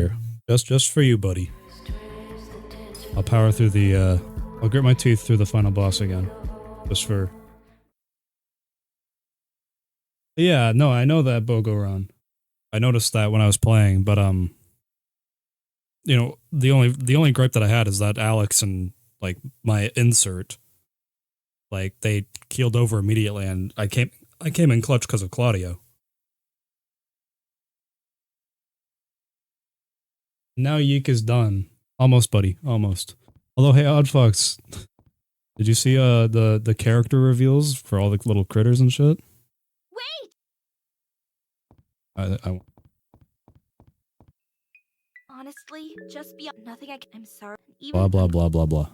here. Just for you, buddy. I'll power through the, I'll grit my teeth through the final boss again. Just for... Yeah, no, I know that Bogo run. I noticed that when I was playing, but, you know, the only gripe that I had is that Alex and, like, my insert, like, they keeled over immediately, and I came in clutch because of Claudio. Now YIIK is done. Almost, buddy. Almost. Although, hey, Oddfox, did you see the character reveals for all the little critters and shit? Wait! I Honestly, just be nothing. I'm sorry. blah blah blah blah blah.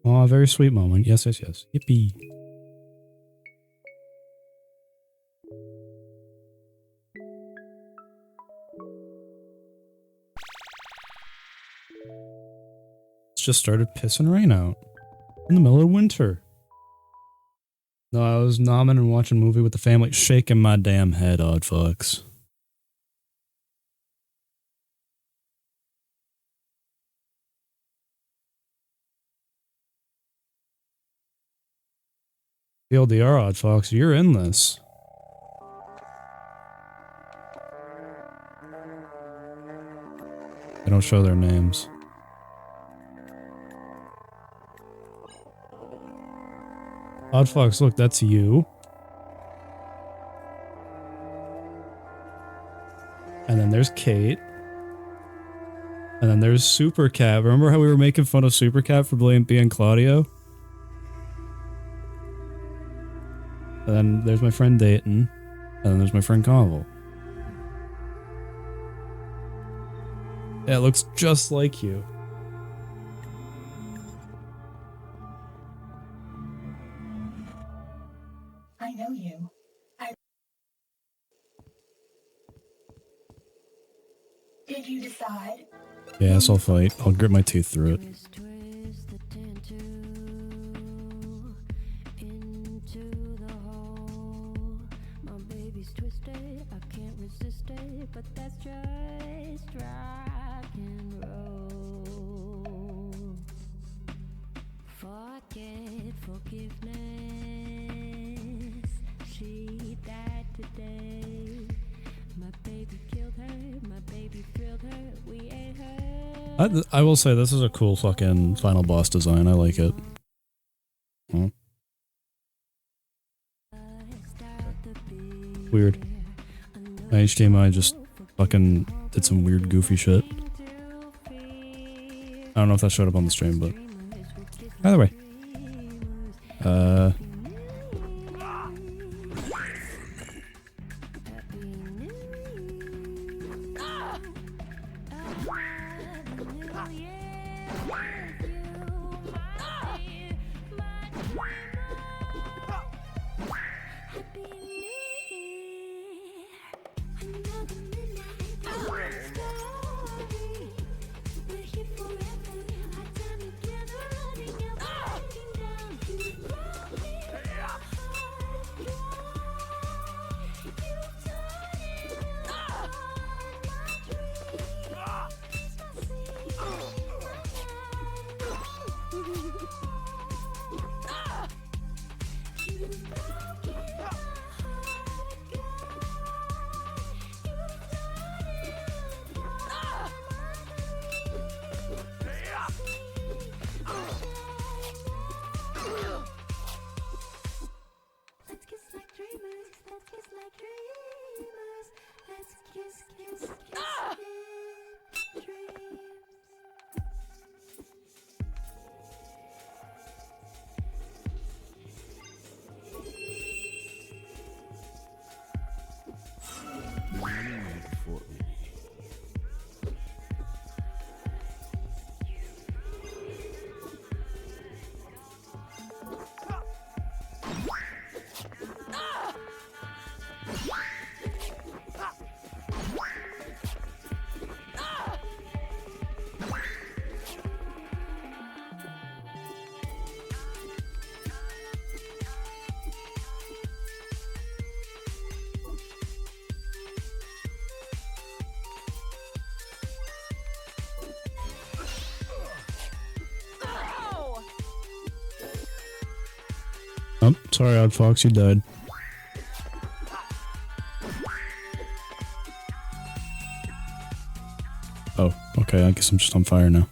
Oh, a very sweet moment. Yes, yes, yes. Yippee. It's just started pissing rain out in the middle of winter. No, I was nomming and watching a movie with the family, shaking my damn head, odd fucks. The LDR, odd fox, you're in this. They don't show their names. Odd fox, look, that's you. And then there's Kate. And then there's Super Cat. Remember how we were making fun of Super Cat for being Claudio? And then there's my friend Dayton. And then there's my friend Convol. Yeah, it looks just like you. I know you. Did you decide? Yes, I'll fight. I'll grit my teeth through it. But that's just rock and roll. Forget forgiveness. She died today. My baby killed her. My baby thrilled her. We ate her. I will say this is a cool fucking final boss design. I like it. Huh? Weird. My HDMI just fucking did some weird goofy shit. I don't know if that showed up on the stream, but either way. Oh, sorry, Odd Fox, you died. Oh, okay, I guess I'm just on fire now.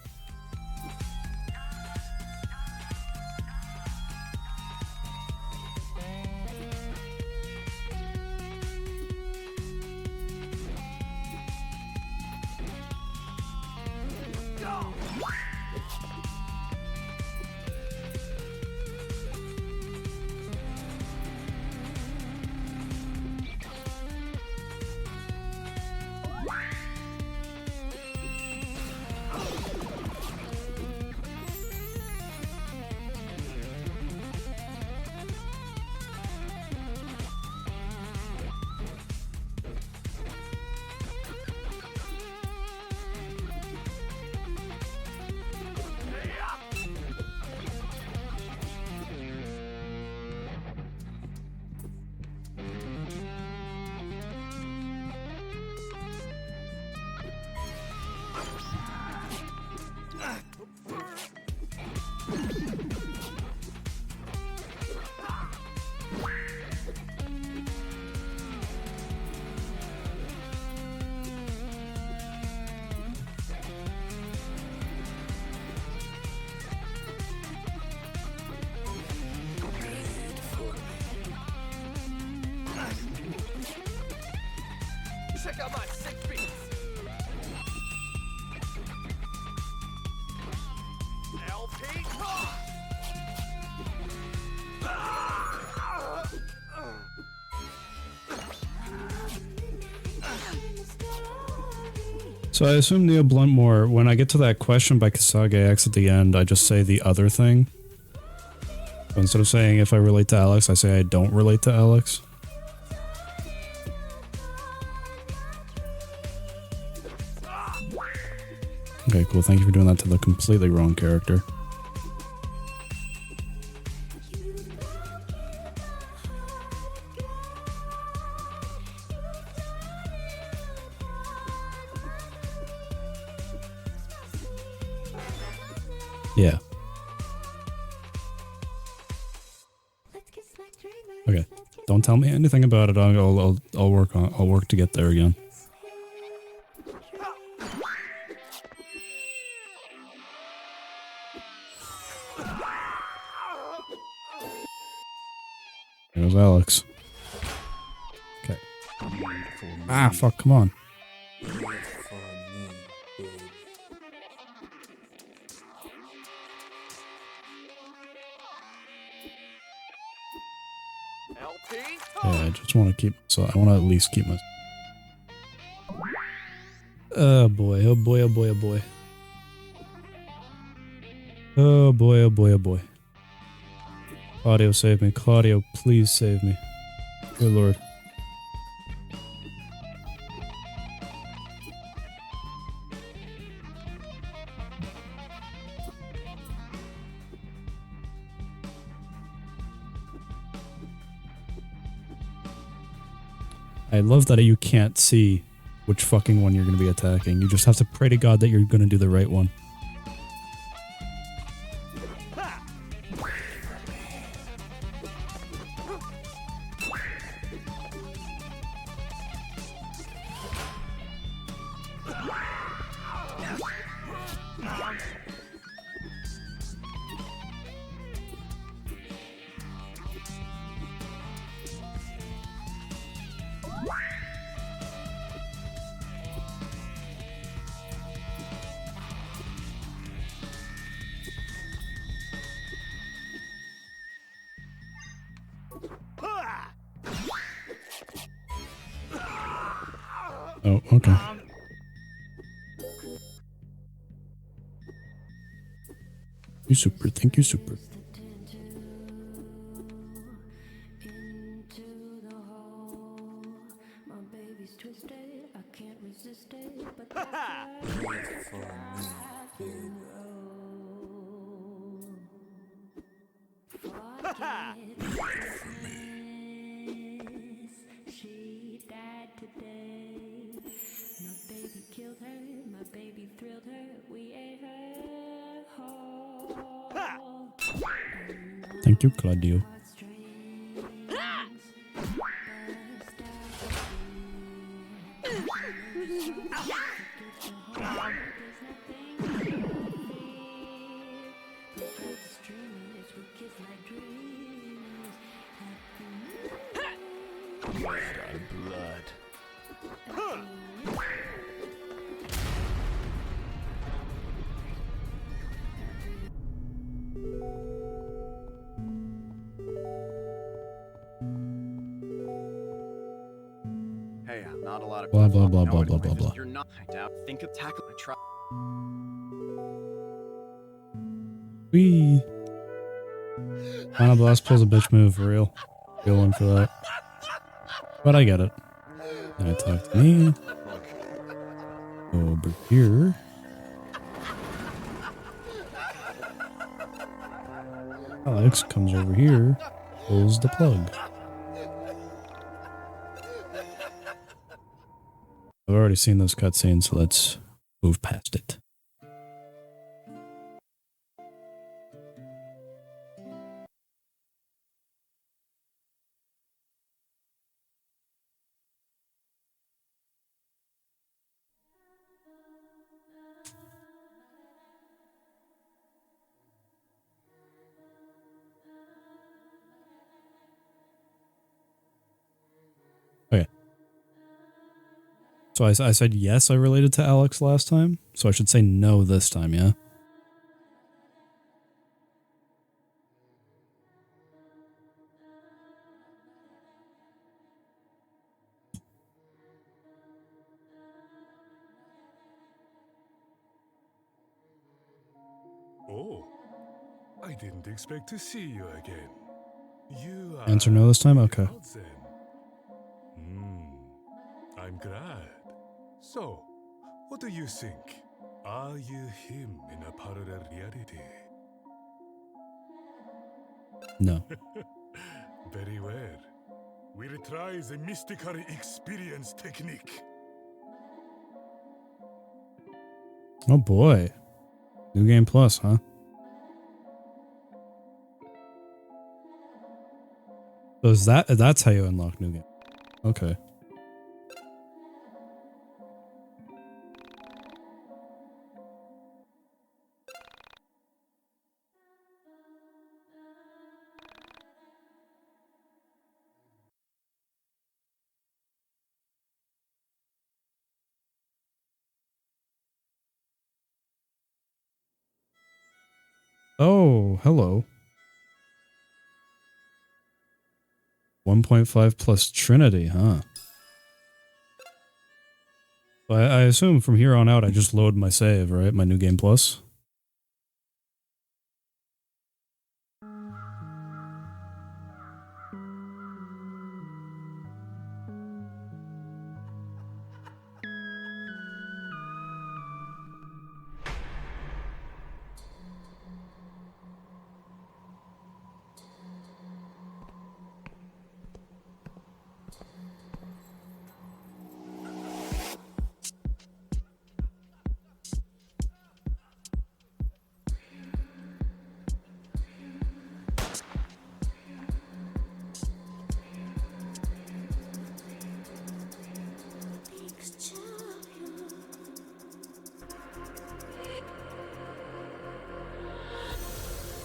Check out my sick beats. LP. So I assume Neil Bluntmore, when I get to that question by Kasage X at the end, I just say the other thing. So instead of saying if I relate to Alex, I say I don't relate to Alex. Okay, cool. Thank you for doing that to the completely wrong character. Yeah. Okay. Don't tell me anything about it. I'll work to get there again. There's Alex. Okay. Ah, fuck, come on. Yeah, I just want to keep, so I want to at least keep my... Oh boy, oh boy, oh boy, oh boy. Oh boy, oh boy, oh boy. Claudio, save me. Claudio, please save me. Good lord. I love that you can't see which fucking one you're going to be attacking. You just have to pray to God that you're going to do the right one. Oh, okay. You super, thank you super. She died today. My baby killed her, my baby thrilled her, we ate her whole. Thank you, Claudio. Hey, not a lot of Blah, people blah, blah, know blah, it. blah, blah, blah. You're not. I doubt. Think of tackle. I try. Whee! Final boss pulls a bitch move for real. Real one for that. But I get it. Then attack to me. Go over here. Alex comes over here. Pulls the plug. I've already seen this cutscene, so let's move past it. Okay. So I said yes, I related to Alex last time. So I should say no this time, yeah? Oh, I didn't expect to see you again. You are Answer no this time? Okay. out then. I'm glad. So, what do you think? Are you him in a parallel reality? No. Very well. We'll try the mystical experience technique. Oh boy. New Game Plus, huh? So is that's how you unlock New Game. Okay. Oh, hello. 1.5 plus Trinity, huh? I assume from here on out I just load my save, right? My New Game Plus.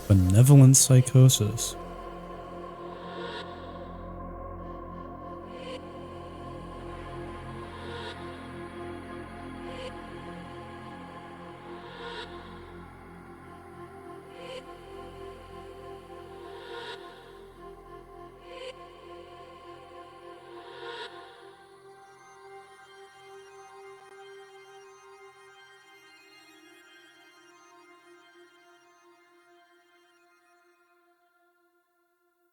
Benevolent Psychosis.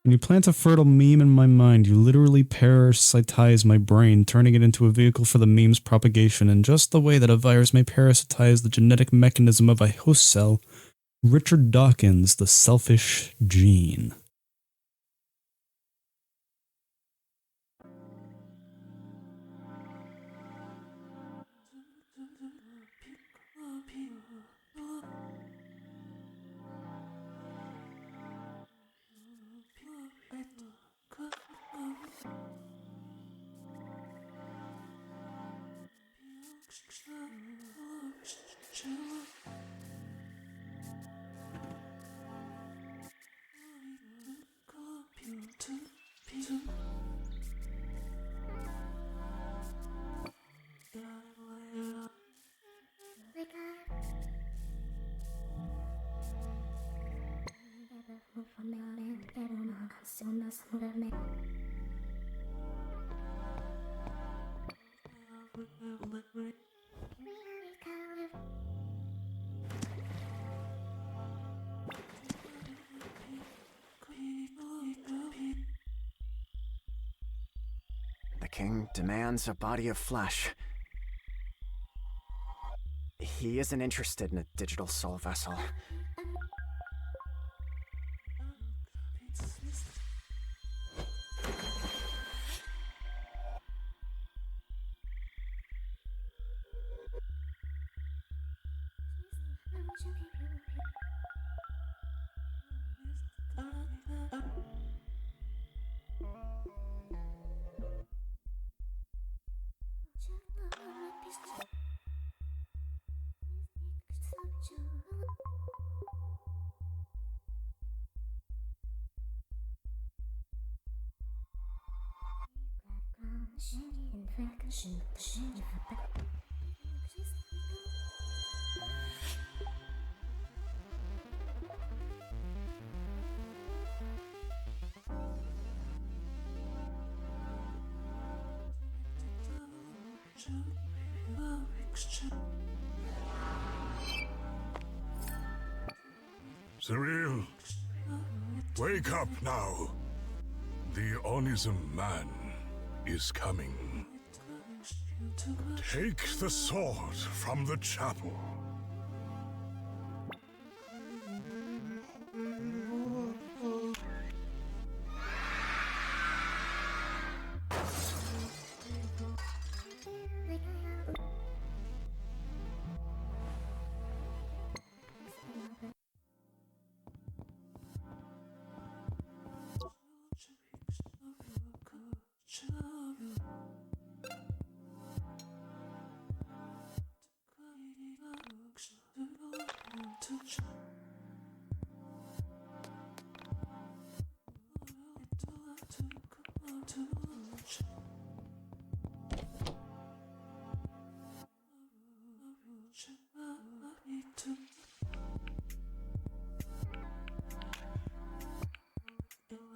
When you plant a fertile meme in my mind, you literally parasitize my brain, turning it into a vehicle for the meme's propagation in just the way that a virus may parasitize the genetic mechanism of a host cell. Richard Dawkins, The Selfish Gene. The king demands a body of flesh. He isn't interested in a digital soul vessel. Cyril, wake up now. The Onism man is coming. Take the sword from the chapel.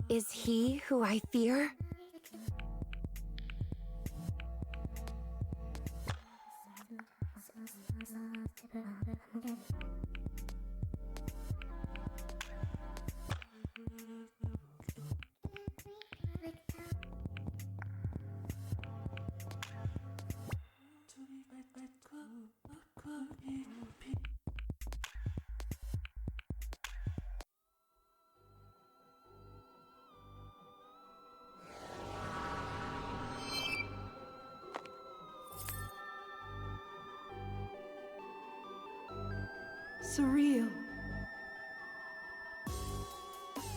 Is he who I fear? Surreal.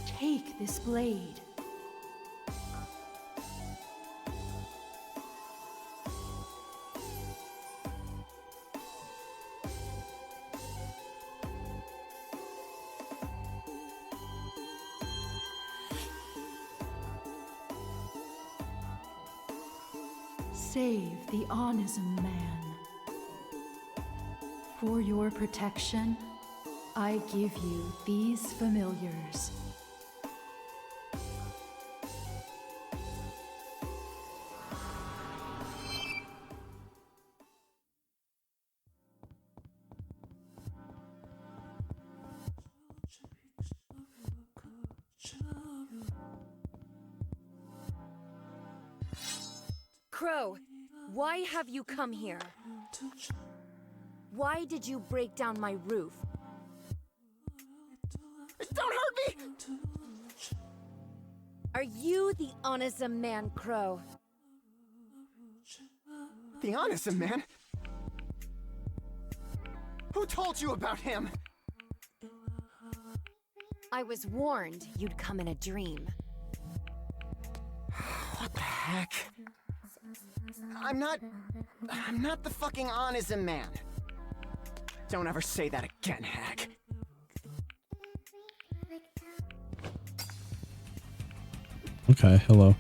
Take this blade. Save the Onism man. For your protection, I give you these familiars. Crow, why have you come here? Why did you break down my roof? Don't hurt me! Are you the Onism man, Crow? The Onism man? Who told you about him? I was warned you'd come in a dream. What the heck? I'm not the fucking Onism man. Don't ever say that again, Hag. Okay, hello.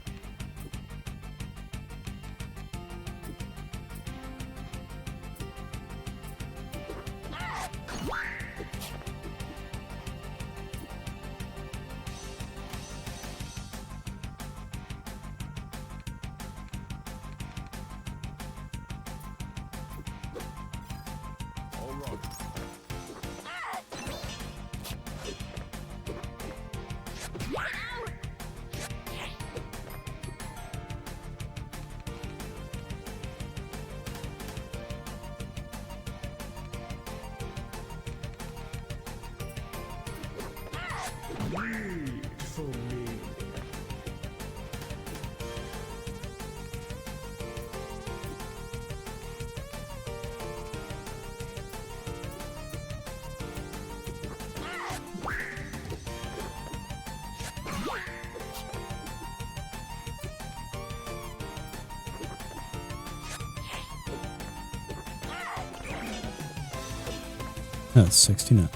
Me for me. That's 69.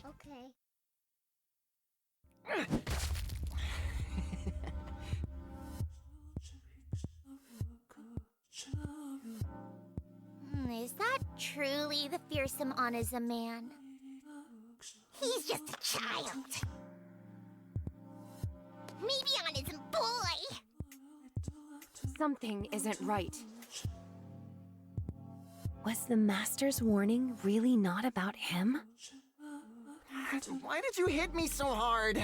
Okay. Is that truly the fearsome Ana's man? He's just a child. Maybe Ana's a boy. Something isn't right. Was the Master's warning really not about him? Why did you hit me so hard?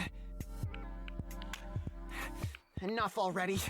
Enough already.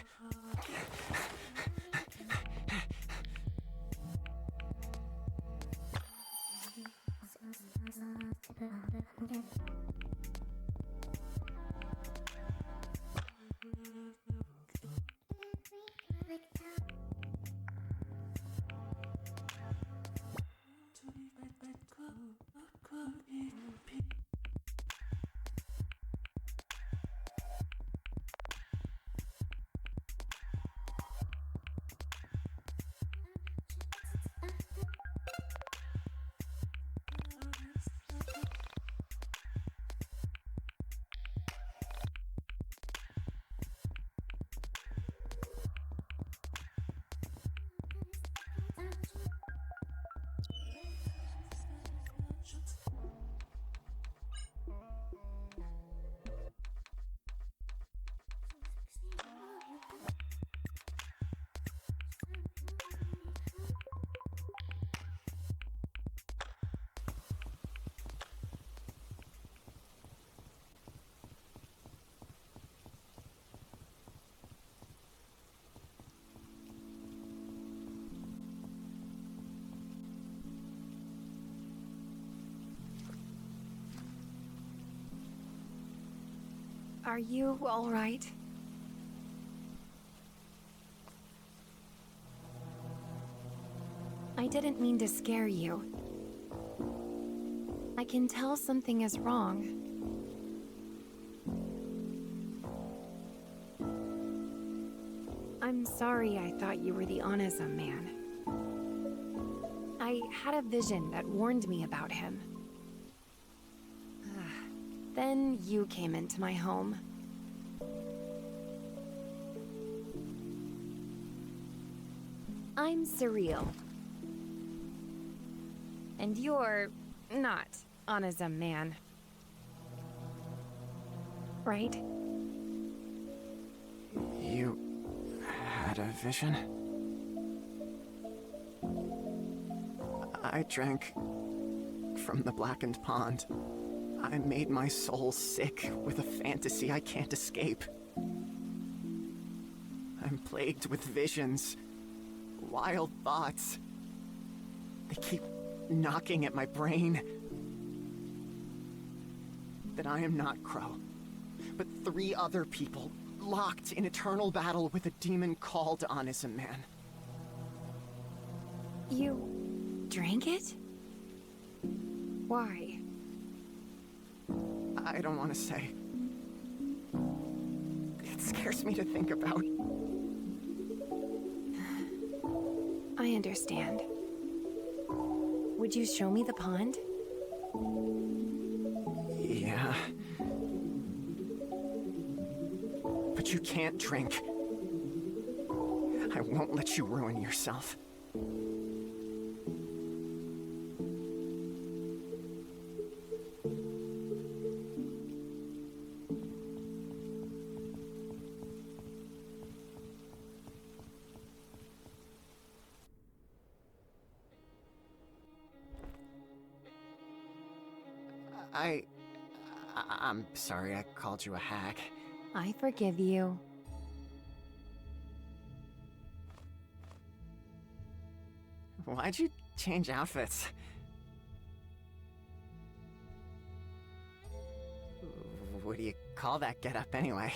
Are you all right? I didn't mean to scare you. I can tell something is wrong. I'm sorry I thought you were the Onizum man. I had a vision that warned me about him. Then you came into my home. I'm surreal. And you're not Onizum man. Right? You had a vision? I drank from the blackened pond. I made my soul sick with a fantasy I can't escape. I'm plagued with visions, wild thoughts. They keep knocking at my brain. That I am not Crow, but 3 other people locked in eternal battle with a demon called Onizum Man. You drank it? Why? I don't want to say. It scares me to think about. I understand. Would you show me the pond? Yeah. But you can't drink. I won't let you ruin yourself. I'm sorry I called you a hack. I forgive you. Why'd you change outfits? What do you call that getup anyway?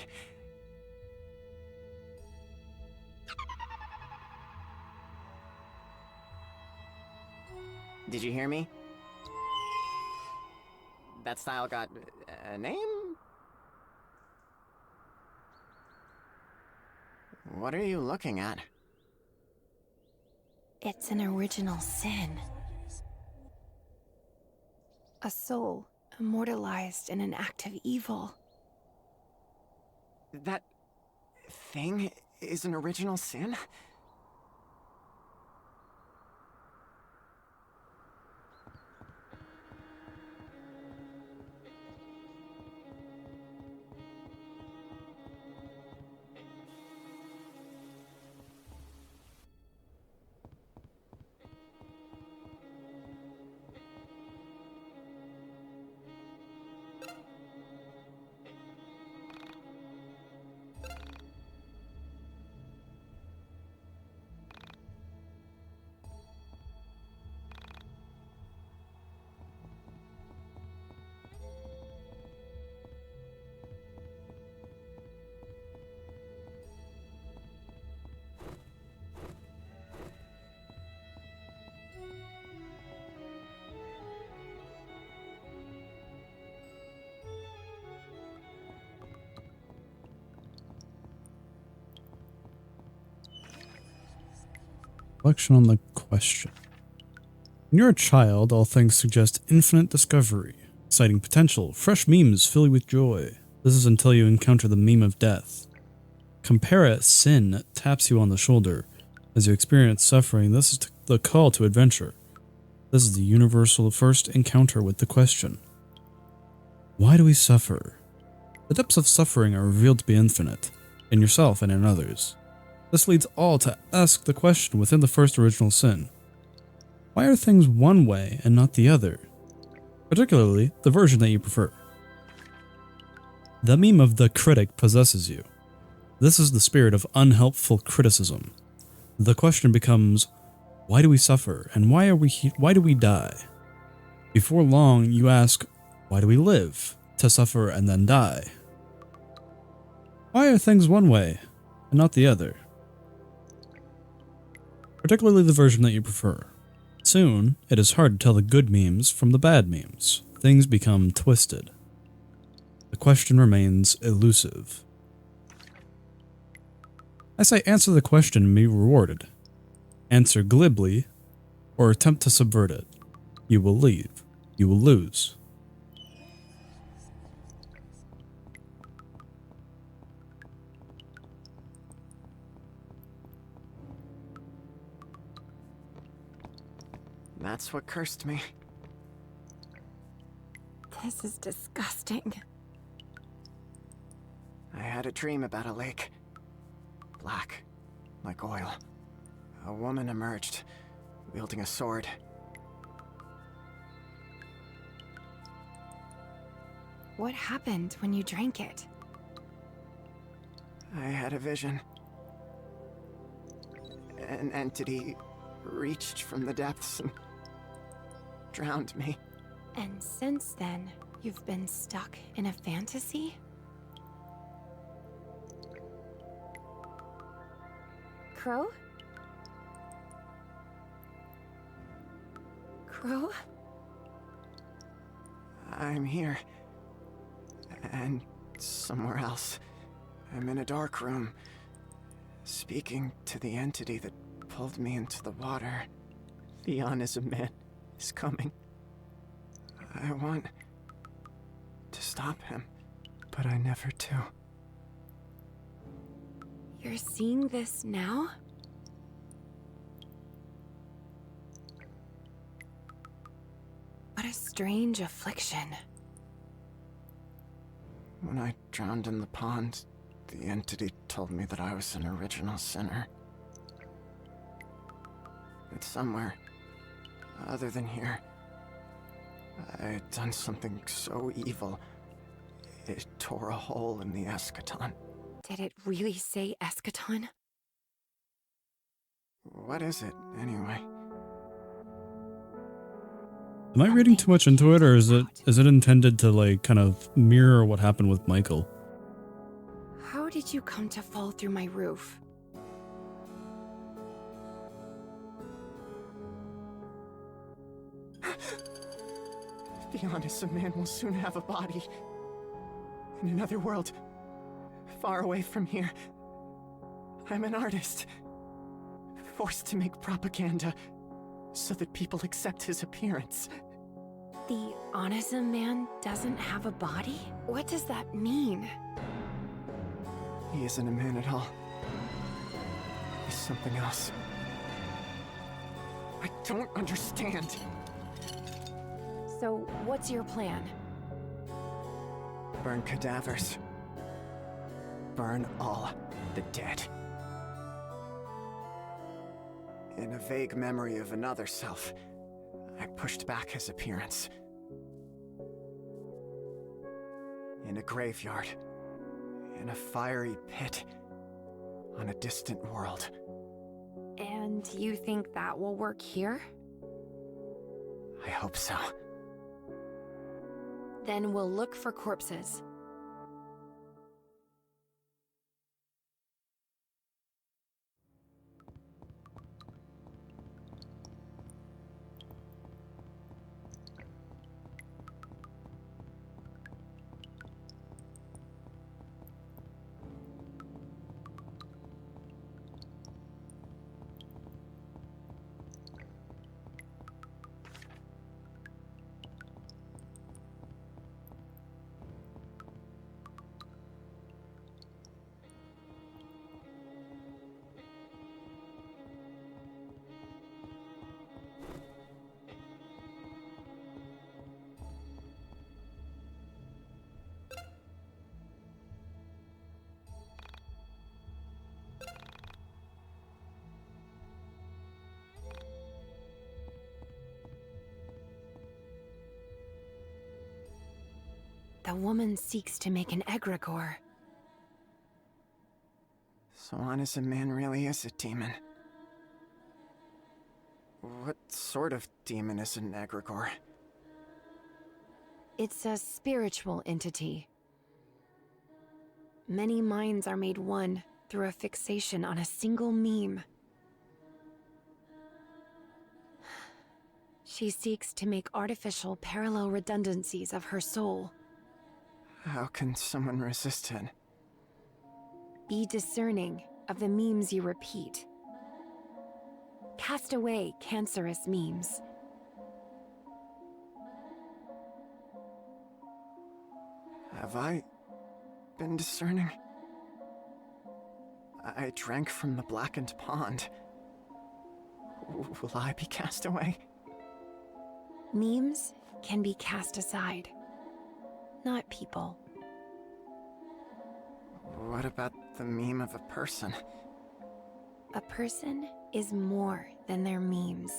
Did you hear me? That style got a name? What are you looking at? It's an original sin. A soul immortalized in an act of evil. That thing is an original sin? Reflection on the question. When you're a child, all things suggest infinite discovery, exciting potential, fresh memes fill you with joy. This is until you encounter the meme of death. Compare it, sin taps you on the shoulder. As you experience suffering, this is the call to adventure. This is the universal first encounter with the question. Why do we suffer? The depths of suffering are revealed to be infinite, in yourself and in others. This leads all to ask the question within the first original sin. Why are things one way and not the other? Particularly, the version that you prefer. The meme of the critic possesses you. This is the spirit of unhelpful criticism. The question becomes, why do we suffer and why do we die? Before long, you ask, why do we live? To suffer and then die. Why are things one way and not the other? Particularly the version that you prefer. Soon, it is hard to tell the good memes from the bad memes. Things become twisted. The question remains elusive. I say answer the question and be rewarded. Answer glibly, or attempt to subvert it. You will leave. You will lose. That's what cursed me. This is disgusting. I had a dream about a lake. Black, like oil. A woman emerged, wielding a sword. What happened when you drank it? I had a vision. An entity reached from the depths and drowned me. And since then, you've been stuck in a fantasy? Crow? Crow? I'm here. And somewhere else. I'm in a dark room, speaking to the entity that pulled me into the water. The Onism man is coming. I want to stop him, but I never do. You're seeing this now? What a strange affliction. When I drowned in the pond, the entity told me that I was an original sinner. But somewhere, other than here, I had done something so evil, it tore a hole in the eschaton. Did it really say eschaton? What is it, anyway? Am I reading too much into it, or is it intended to like kind of mirror what happened with Michael? How did you come to fall through my roof? Be honest, a man will soon have a body. In another world, far away from here. I'm an artist, forced to make propaganda so that people accept his appearance. The Onizum man doesn't have a body? What does that mean? He isn't a man at all. He's something else. I don't understand. So, what's your plan? Burn cadavers. Burn all the dead. In a vague memory of another self, I pushed back his appearance. In a graveyard, in a fiery pit, on a distant world. And you think that will work here? I hope so. Then we'll look for corpses. The woman seeks to make an egregore. So Onizum man really is a demon. What sort of demon is an egregore? It's a spiritual entity. Many minds are made one through a fixation on a single meme. She seeks to make artificial parallel redundancies of her soul. How can someone resist it? Be discerning of the memes you repeat. Cast away cancerous memes. Have I been discerning? I drank from the blackened pond. Will I be cast away? Memes can be cast aside, not people. What about the meme of a person? A person is more than their memes.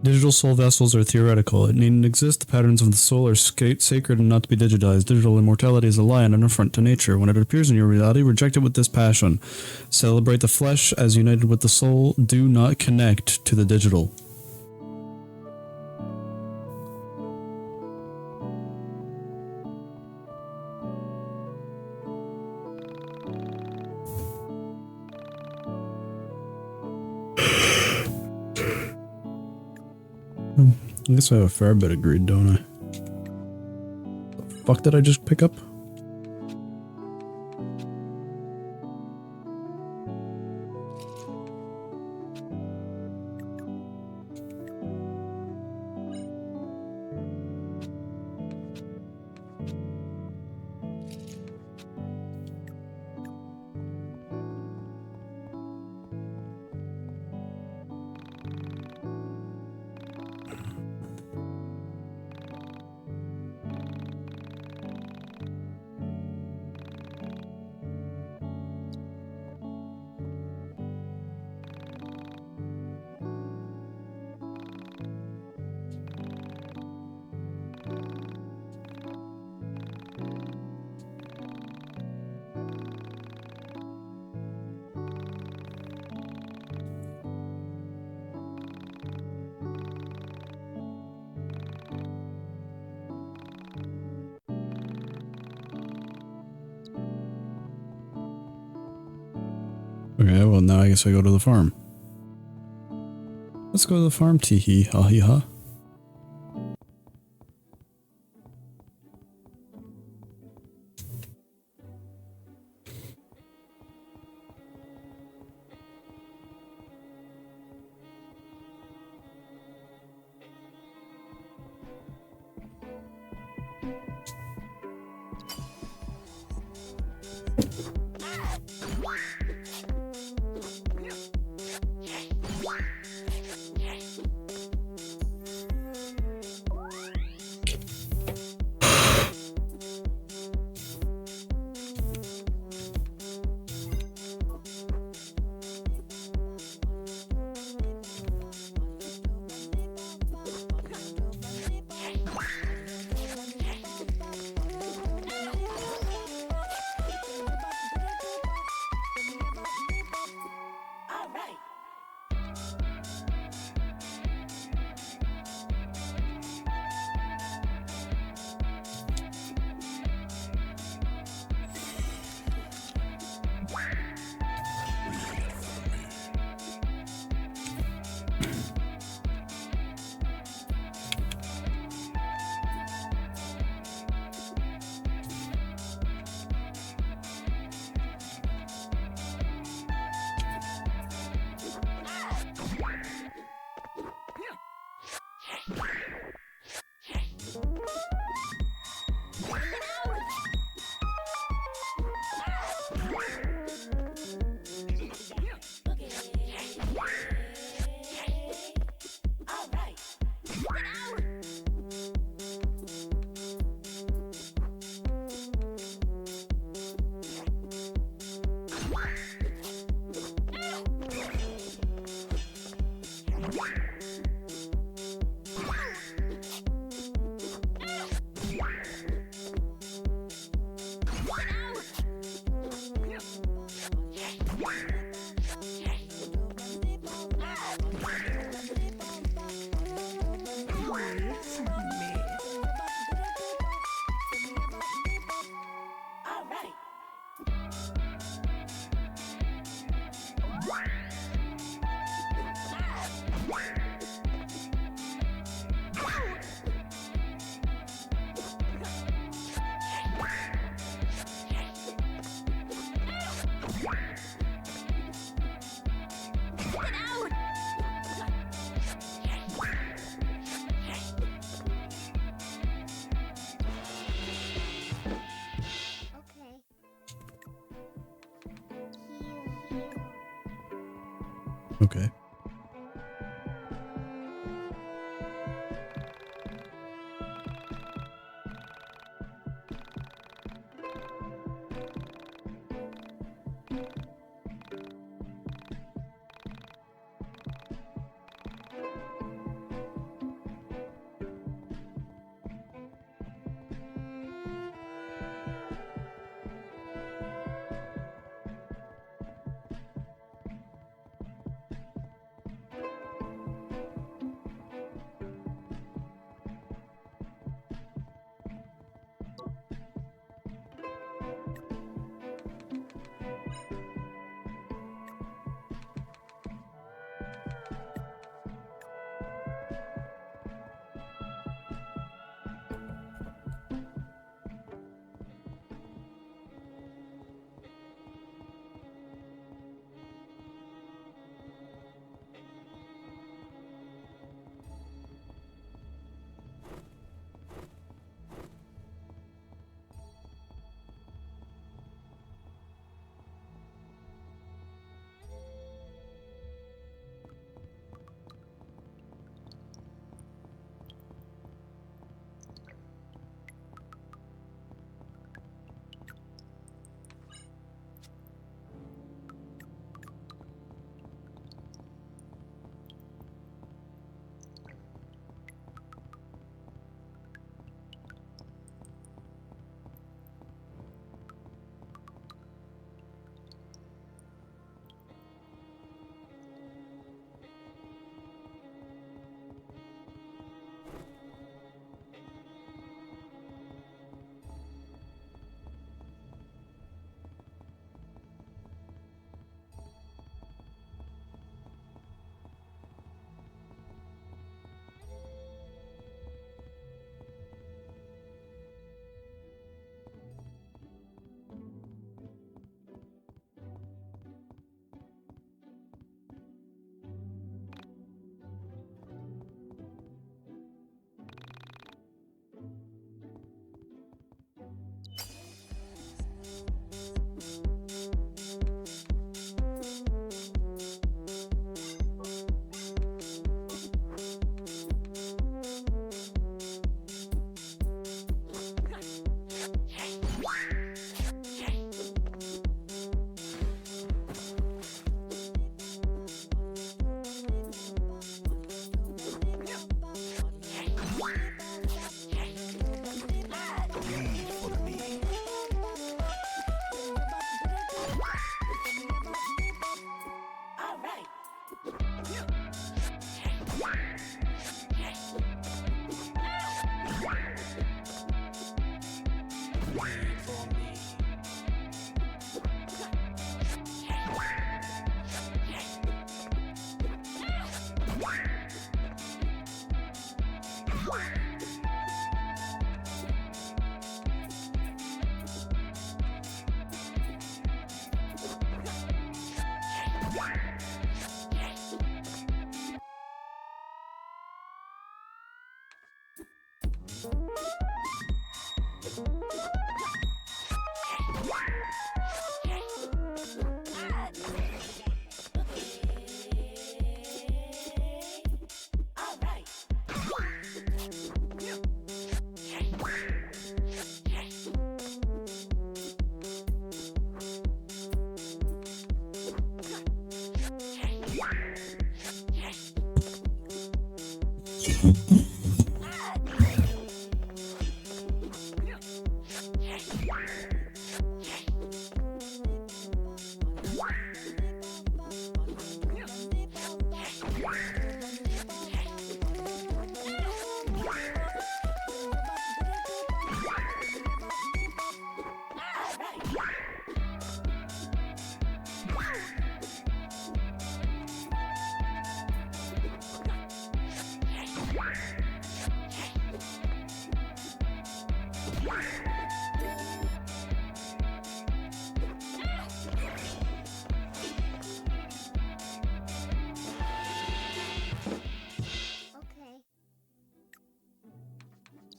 Digital soul vessels are theoretical. It needn't exist. The patterns of the soul are sacred and not to be digitized. Digital immortality is a lie and an affront to nature. When it appears in your reality, reject it with dispassion. Celebrate the flesh as united with the soul. Do not connect to the digital. I guess I have a fair bit of greed, don't I? The fuck did I just pick up? Okay, well now I guess I go to the farm. Let's go to the farm, tee-hee, ha-hee-ha. Okay. Okay.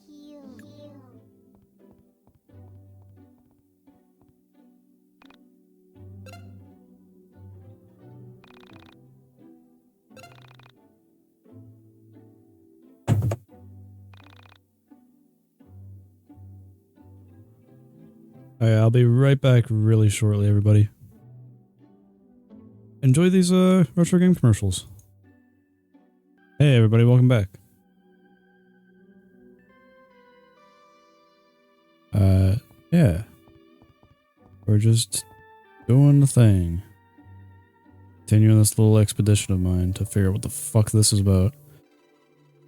Heal. Alright, I'll be right back really shortly, everybody. Enjoy these retro game commercials. Hey everybody, welcome back. Yeah. We're just doing the thing. Continuing this little expedition of mine to figure out what the fuck this is about.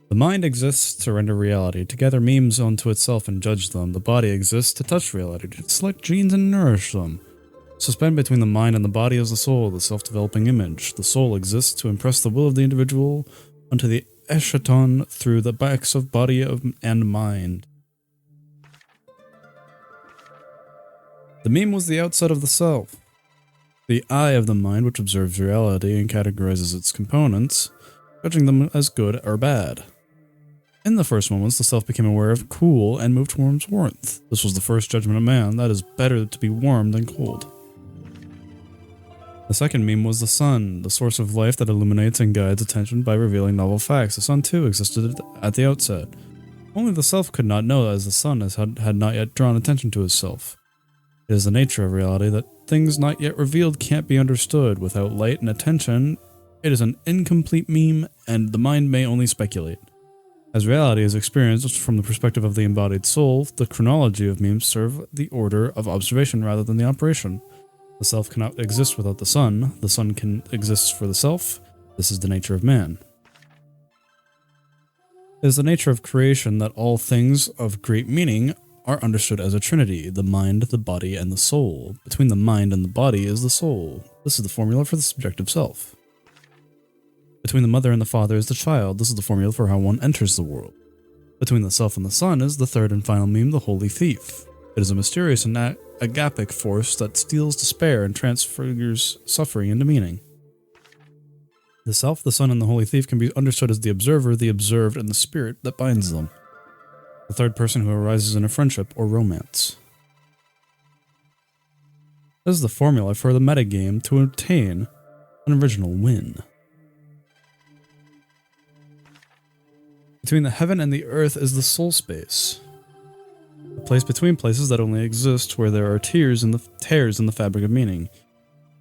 The mind exists to render reality, to gather memes onto itself and judge them. The body exists to touch reality, to select genes and nourish them. Suspend between the mind and the body is the soul, the self-developing image. The soul exists to impress the will of the individual onto the eschaton through the backs of body and mind. The meme was the outside of the self. The eye of the mind, which observes reality and categorizes its components, judging them as good or bad. In the first moments, the self became aware of cool and moved towards warmth. This was the first judgment of man, that it is better to be warm than cold. The second meme was the sun, the source of life that illuminates and guides attention by revealing novel facts. The sun too existed at the outset. Only the self could not know as the sun had not yet drawn attention to itself. It is the nature of reality that things not yet revealed can't be understood. Without light and attention, it is an incomplete meme, and the mind may only speculate. As reality is experienced from the perspective of the embodied soul, the chronology of memes serve the order of observation rather than the operation. The self cannot exist without the sun can exist for the self. This is the nature of man. It is the nature of creation that all things of great meaning are understood as a trinity, the mind, the body, and the soul. Between the mind and the body is the soul. This is the formula for the subjective self. Between the mother and the father is the child. This is the formula for how one enters the world. Between the self and the sun is the third and final meme, the holy thief. It is a mysterious and agapic force that steals despair and transfigures suffering into meaning. The self, the sun, and the holy thief can be understood as the observer, the observed, and the spirit that binds them. The third person who arises in a friendship or romance. This is the formula for the metagame to obtain an original win. Between the heaven and the earth is the soul space. A place between places that only exist where there are tears in the fabric of meaning.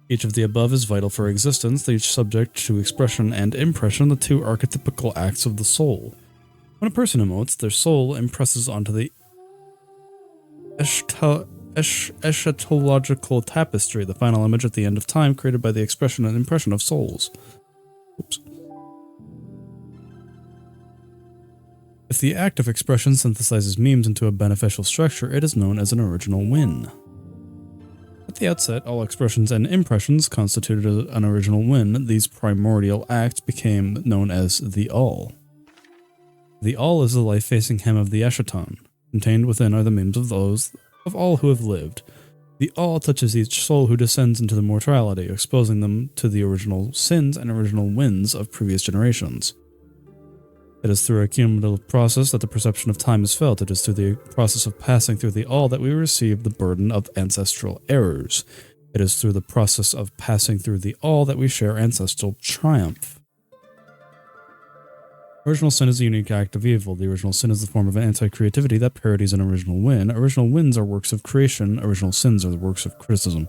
Each of the above is vital for existence, each subject to expression and impression, the two archetypical acts of the soul. When a person emotes, their soul impresses onto the eschatological tapestry, the final image at the end of time created by the expression and impression of souls. Oops. If the act of expression synthesizes memes into a beneficial structure, it is known as an original win. At the outset, all expressions and impressions constituted an original win. These primordial acts became known as the all. The all is the life-facing hem of the eschaton. Contained within are the memes of those of all who have lived. The all touches each soul who descends into the mortality, exposing them to the original sins and original wins of previous generations. It is through a cumulative process that the perception of time is felt. It is through the process of passing through the all that we receive the burden of ancestral errors. It is through the process of passing through the all that we share ancestral triumph. Original sin is a unique act of evil. The original sin is the form of anti-creativity that parodies an original win. Original wins are works of creation. Original sins are the works of criticism.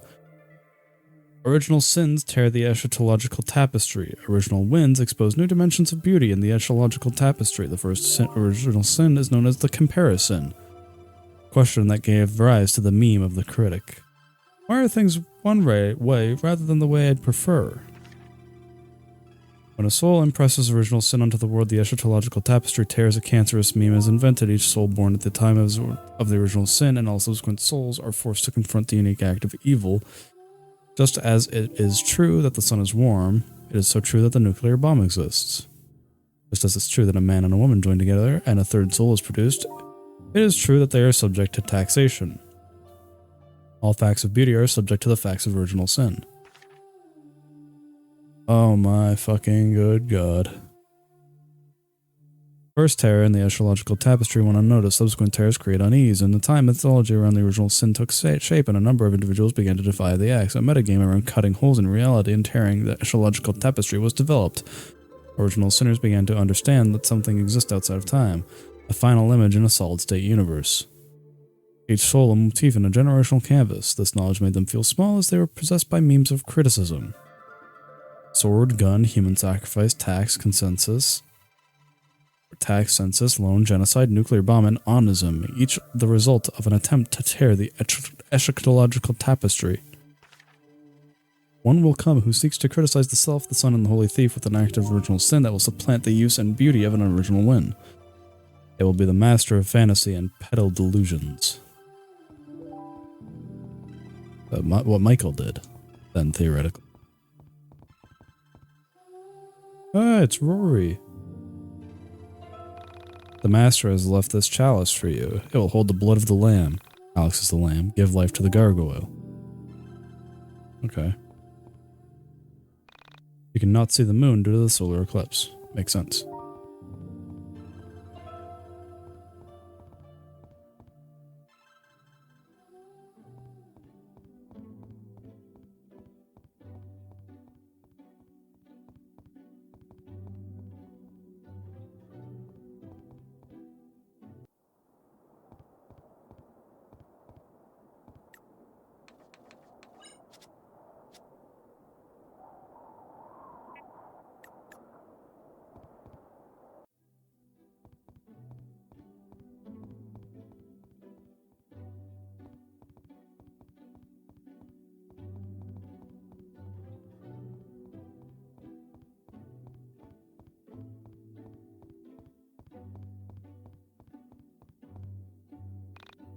Original sins tear the eschatological tapestry. Original wins expose new dimensions of beauty in the eschatological tapestry. The first original sin is known as the comparison. Question that gave rise to the meme of the critic. Why are things one way rather than the way I'd prefer? When a soul impresses original sin onto the world, the eschatological tapestry tears. A cancerous meme is invented. Each soul born at the time of the original sin and all subsequent souls are forced to confront the unique act of evil. Just as it is true that the sun is warm, it is so true that the nuclear bomb exists. Just as it's true that a man and a woman join together and a third soul is produced, it is true that they are subject to taxation. All facts of beauty are subject to the facts of original sin. Oh my fucking good god. First terror in the eschatological tapestry went unnoticed. Subsequent terrors create unease. In the time, mythology around the original sin took shape, and a number of individuals began to defy the acts. A metagame around cutting holes in reality and tearing the eschatological tapestry was developed. Original sinners began to understand that something exists outside of time, a final image in a solid-state universe. Each soul a motif in a generational canvas. This knowledge made them feel small as they were possessed by memes of criticism. Sword, gun, human sacrifice, tax, census, loan, genocide, nuclear bomb, and onism, each the result of an attempt to tear the eschatological tapestry. One will come who seeks to criticize the self, the sun, and the holy thief with an act of original sin that will supplant the use and beauty of an original win. It will be the master of fantasy and peddle delusions. What Michael did, then, theoretically. Ah, it's Rory. The master has left this chalice for you. It will hold the blood of the lamb. Alex is the lamb. Give life to the gargoyle. Okay. You cannot see the moon due to the solar eclipse. Makes sense.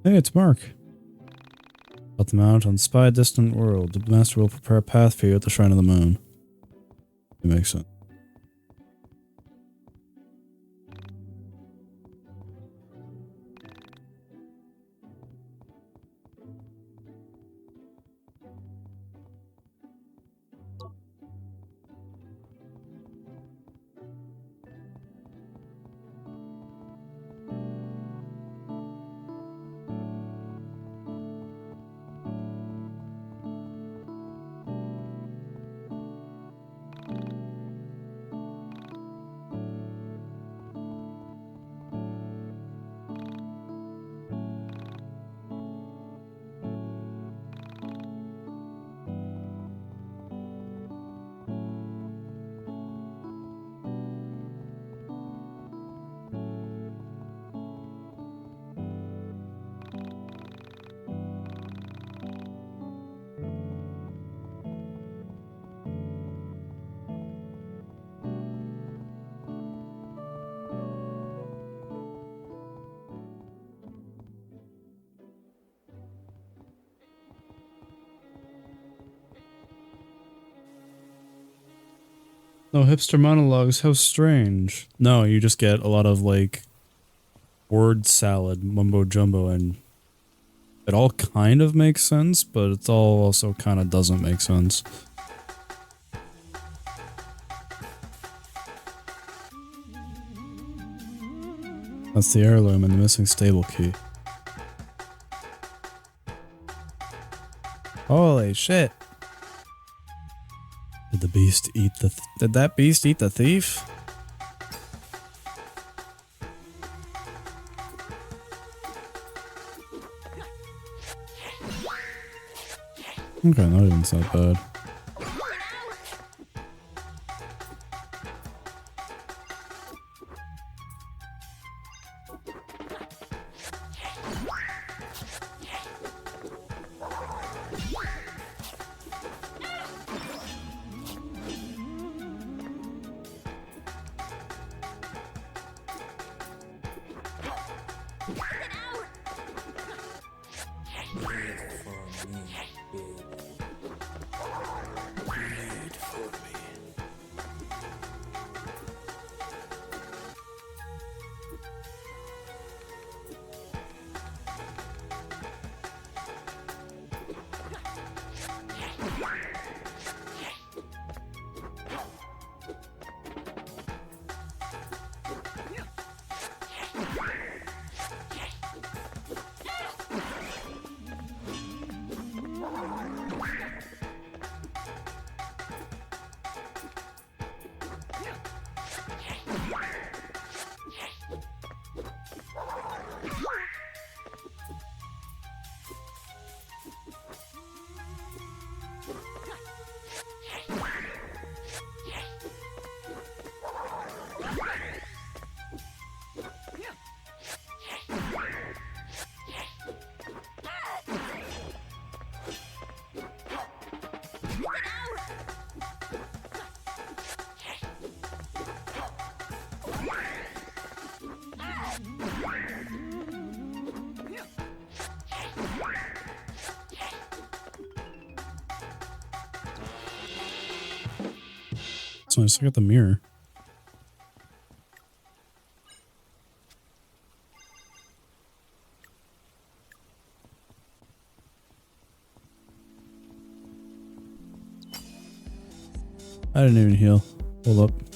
Hey, it's Mark. Up the mountain, spy a distant world. The master will prepare a path for you at the shrine of the moon. It makes sense. No hipster monologues, how strange. No, you just get a lot of, like, word salad, mumbo jumbo, and it all kind of makes sense, but it all also kind of doesn't make sense. That's the heirloom and the missing stable key. Holy shit. Did the beast eat the did that beast eat the thief? Okay, not even so bad. It's nice. I got the mirror. I didn't even heal. Hold up.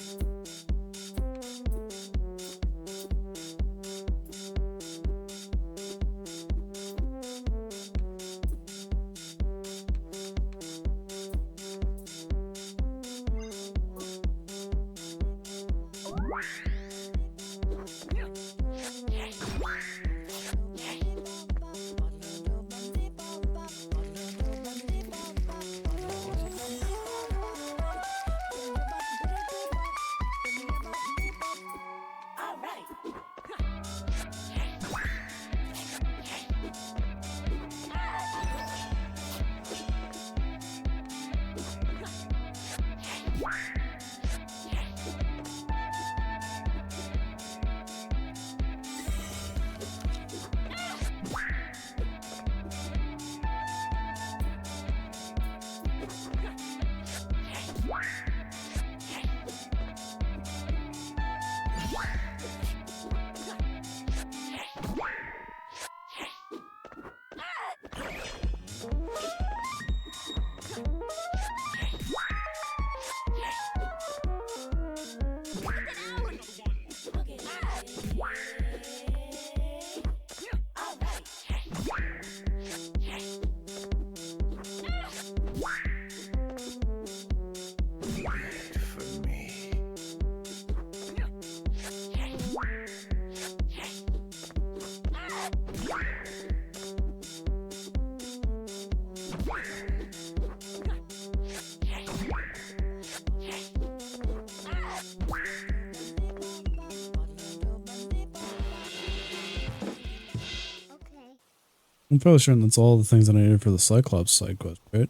I'm probably sure that's all the things that I needed for the Cyclops side quest, right?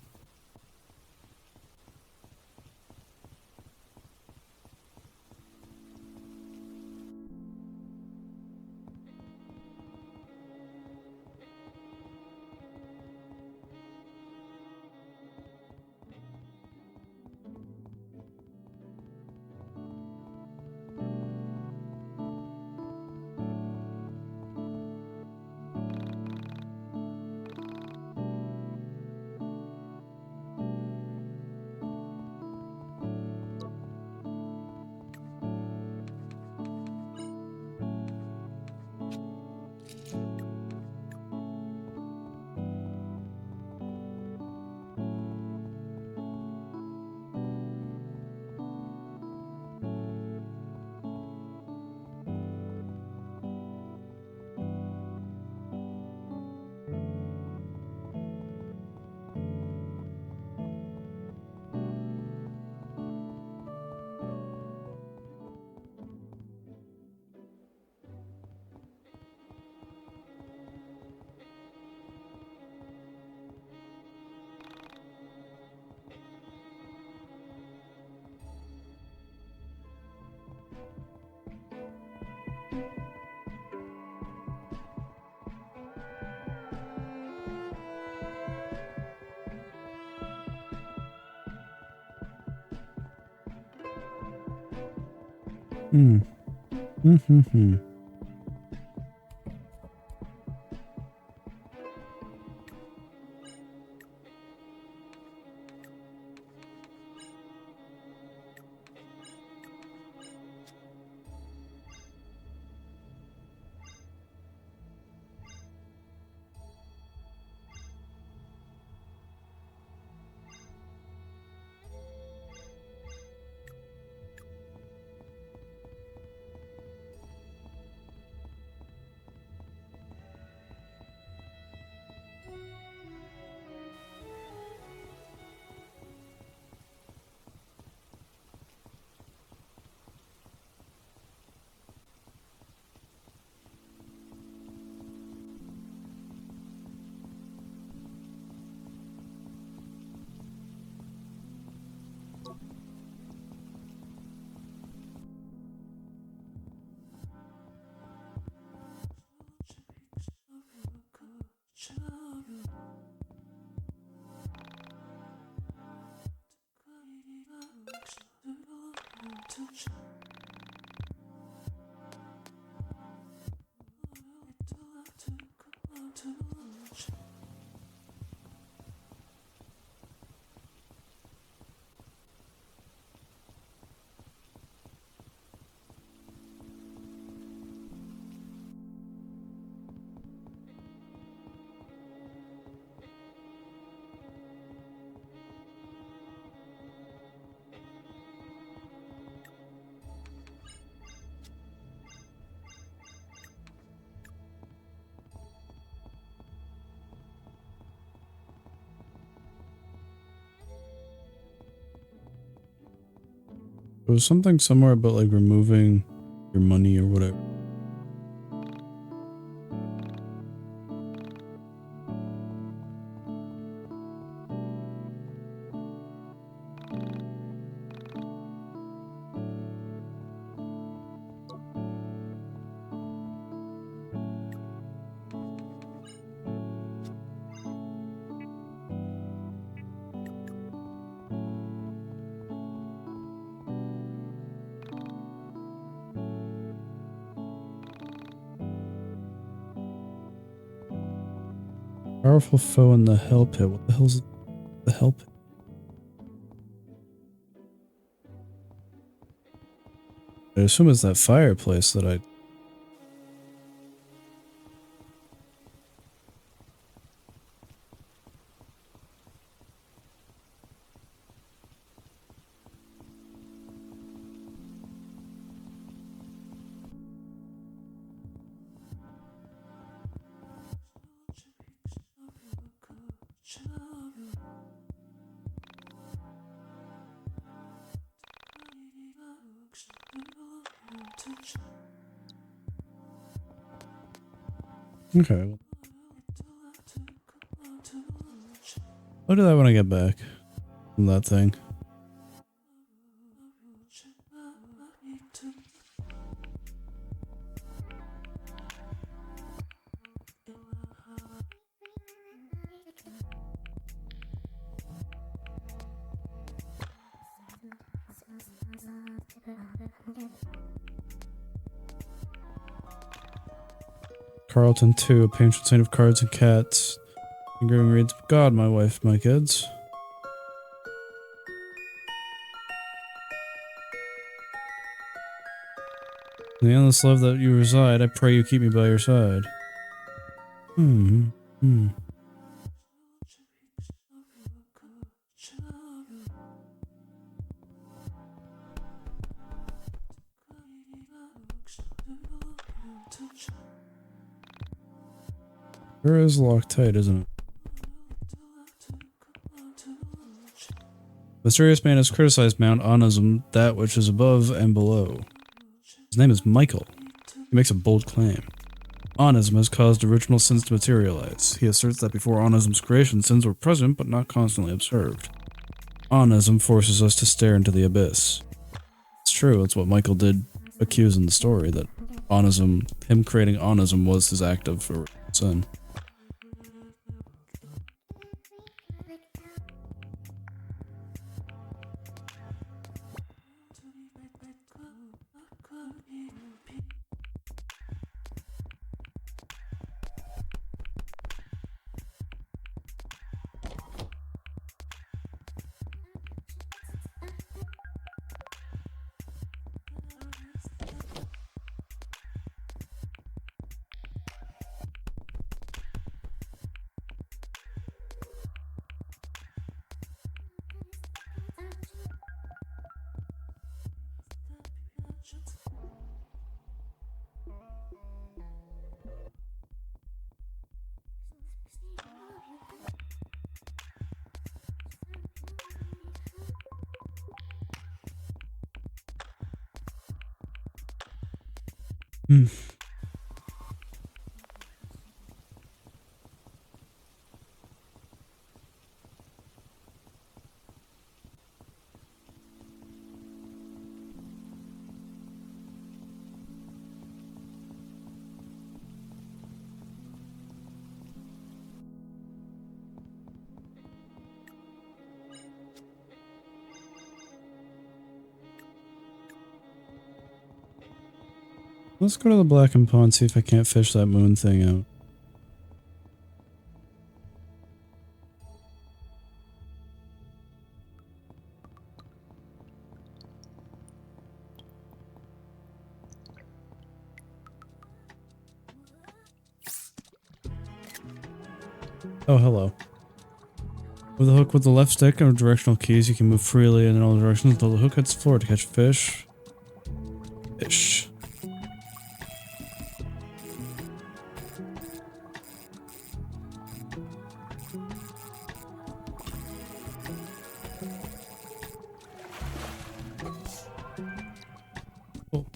Hmm. Hmm. There was something somewhere about like removing your money or whatever. Powerful foe in the hell pit. What the hell's the hell pit? I assume it's that fireplace that I... Okay. I'll do that when I get back from that thing. Carlton 2, a patron saint of cards and cats. Engraving reads, God, my wife, my kids. In the endless love that you reside, I pray you keep me by your side. Sure is locked tight, isn't it? Mysterious man has criticized Mount Onism, that which is above and below. His name is Michael. He makes a bold claim. Onism has caused original sins to materialize. He asserts that before Onism's creation, sins were present but not constantly observed. Onism forces us to stare into the abyss. It's true, it's what Michael did accuse in the story, that Onism, him creating Onism, was his act of sin. Hmm. Let's go to the Blackened Pond, see if I can't fish that moon thing out. Oh, hello. With a hook with the left stick and directional keys, you can move freely in all directions until the hook hits the floor to catch fish. Fish. Cool.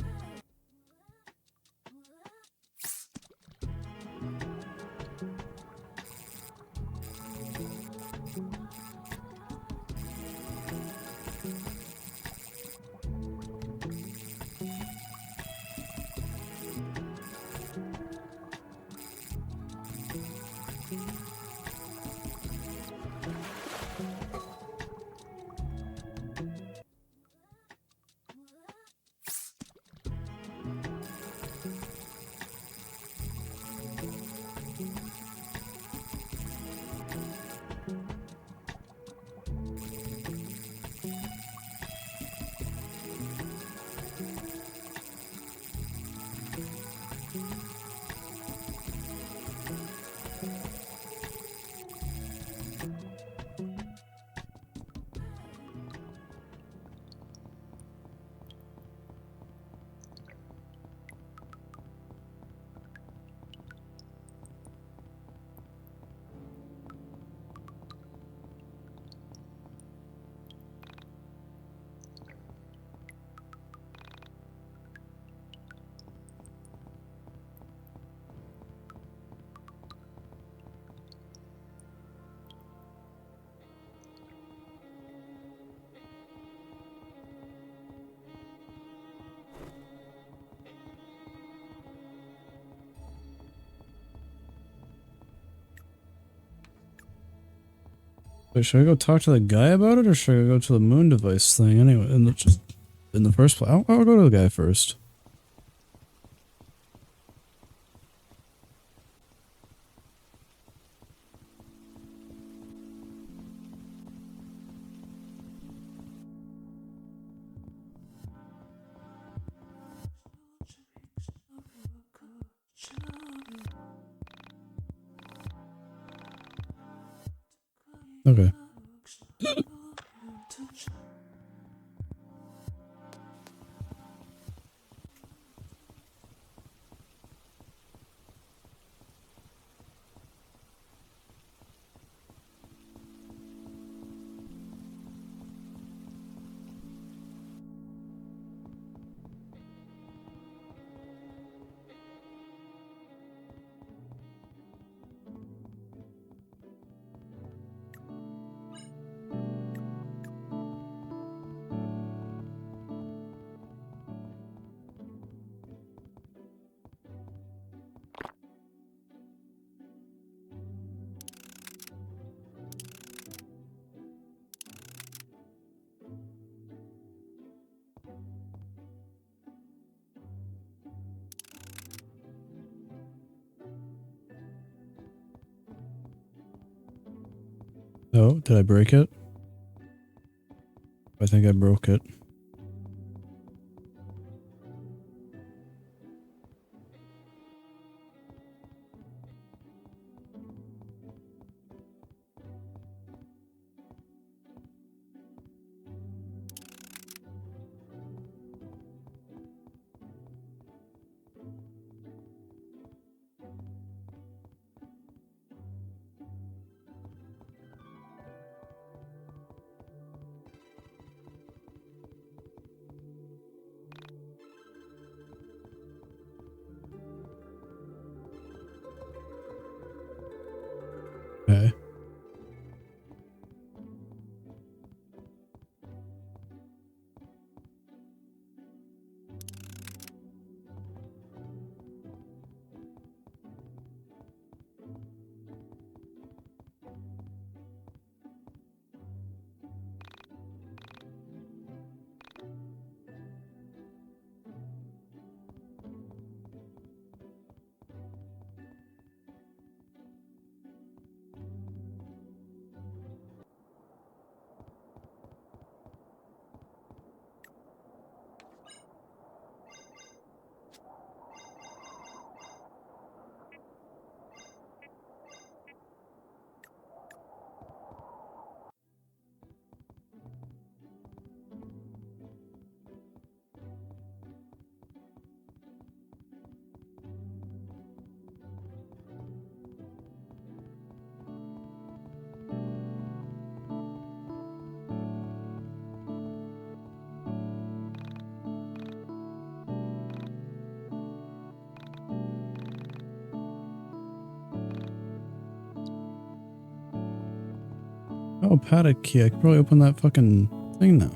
Wait, should I go talk to the guy about it, or should I go to the moon device thing anyway? Just in the first place, I'll go to the guy first. Okay. Oh, did I break it? I think I broke it. Okay. Oh, paddock key. I could probably open that fucking thing now.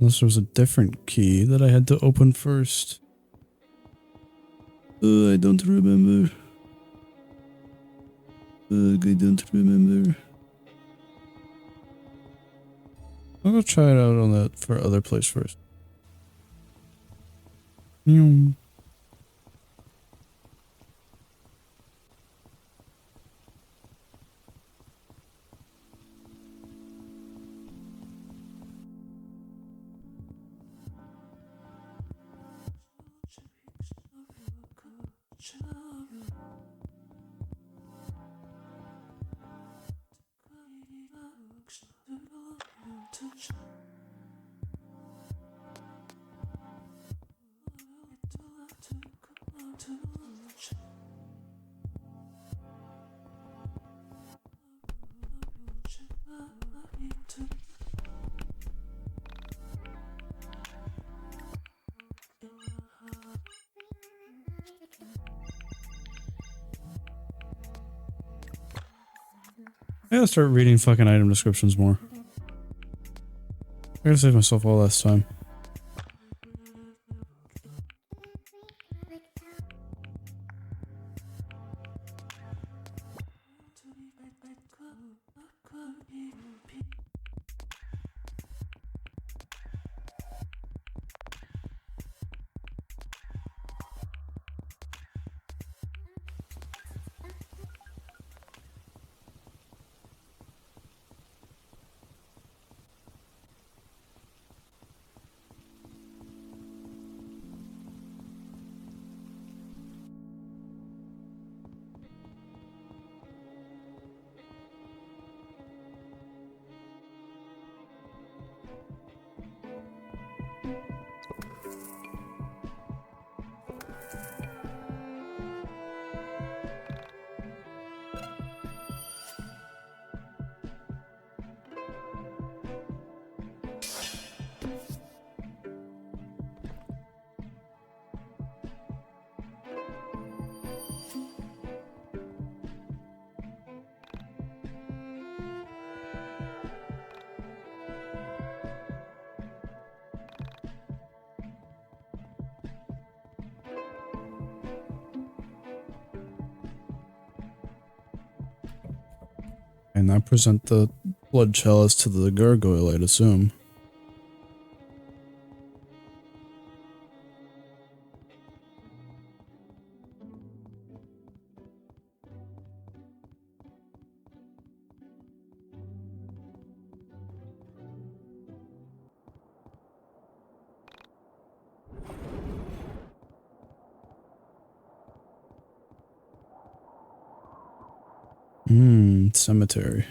Unless there was a different key that I had to open first. I don't remember. I don't remember. I'll go try it out on that for other place first. I gotta start reading fucking item descriptions more. I gotta save myself all this time. And I present the blood chalice to the gargoyle, I'd assume. Cemetery.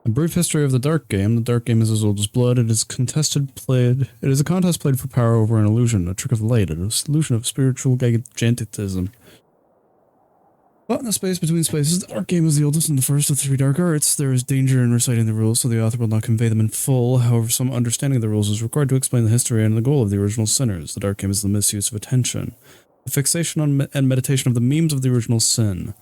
A brief history of the Dark Game. The Dark Game is as old as blood. It is a contest played for power over an illusion, a trick of light, a solution of spiritual gigantism. But in the space between spaces, the Dark Game is the oldest and the first of 3 dark arts. There is danger in reciting the rules, so the author will not convey them in full. However, some understanding of the rules is required to explain the history and the goal of the original sinners. The Dark Game is the misuse of attention, the fixation on and meditation of the memes of the original sin,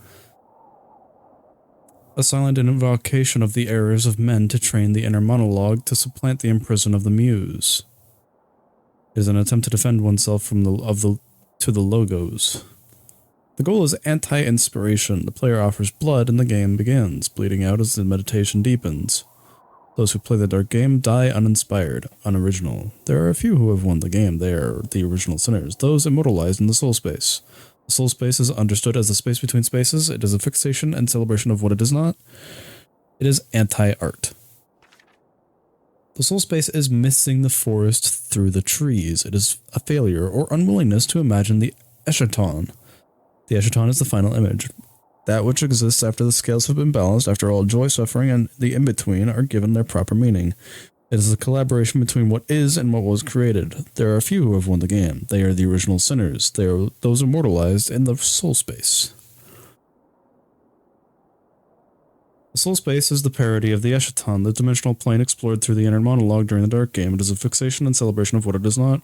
a silent invocation of the errors of men to train the inner monologue to supplant the imprison of the muse. It is an attempt to defend oneself from the logos. The goal is anti-inspiration. The player offers blood and the game begins, bleeding out as the meditation deepens. Those who play the Dark Game die uninspired, unoriginal. There are a few who have won the game. They are the original sinners, those immortalized in the soul space. The soul space is understood as the space between spaces. It is a fixation and celebration of what it is not. It is anti-art. The soul space is missing the forest through the trees. It is a failure or unwillingness to imagine the eschaton. The eschaton is the final image. That which exists after the scales have been balanced, after all joy, suffering, and the in-between are given their proper meaning. It is a collaboration between what is and what was created. There are a few who have won the game. They are the original sinners. They are those immortalized in the soul space. The soul space is the parody of the eschaton, the dimensional plane explored through the inner monologue during the Dark Game. It is a fixation and celebration of what it is not.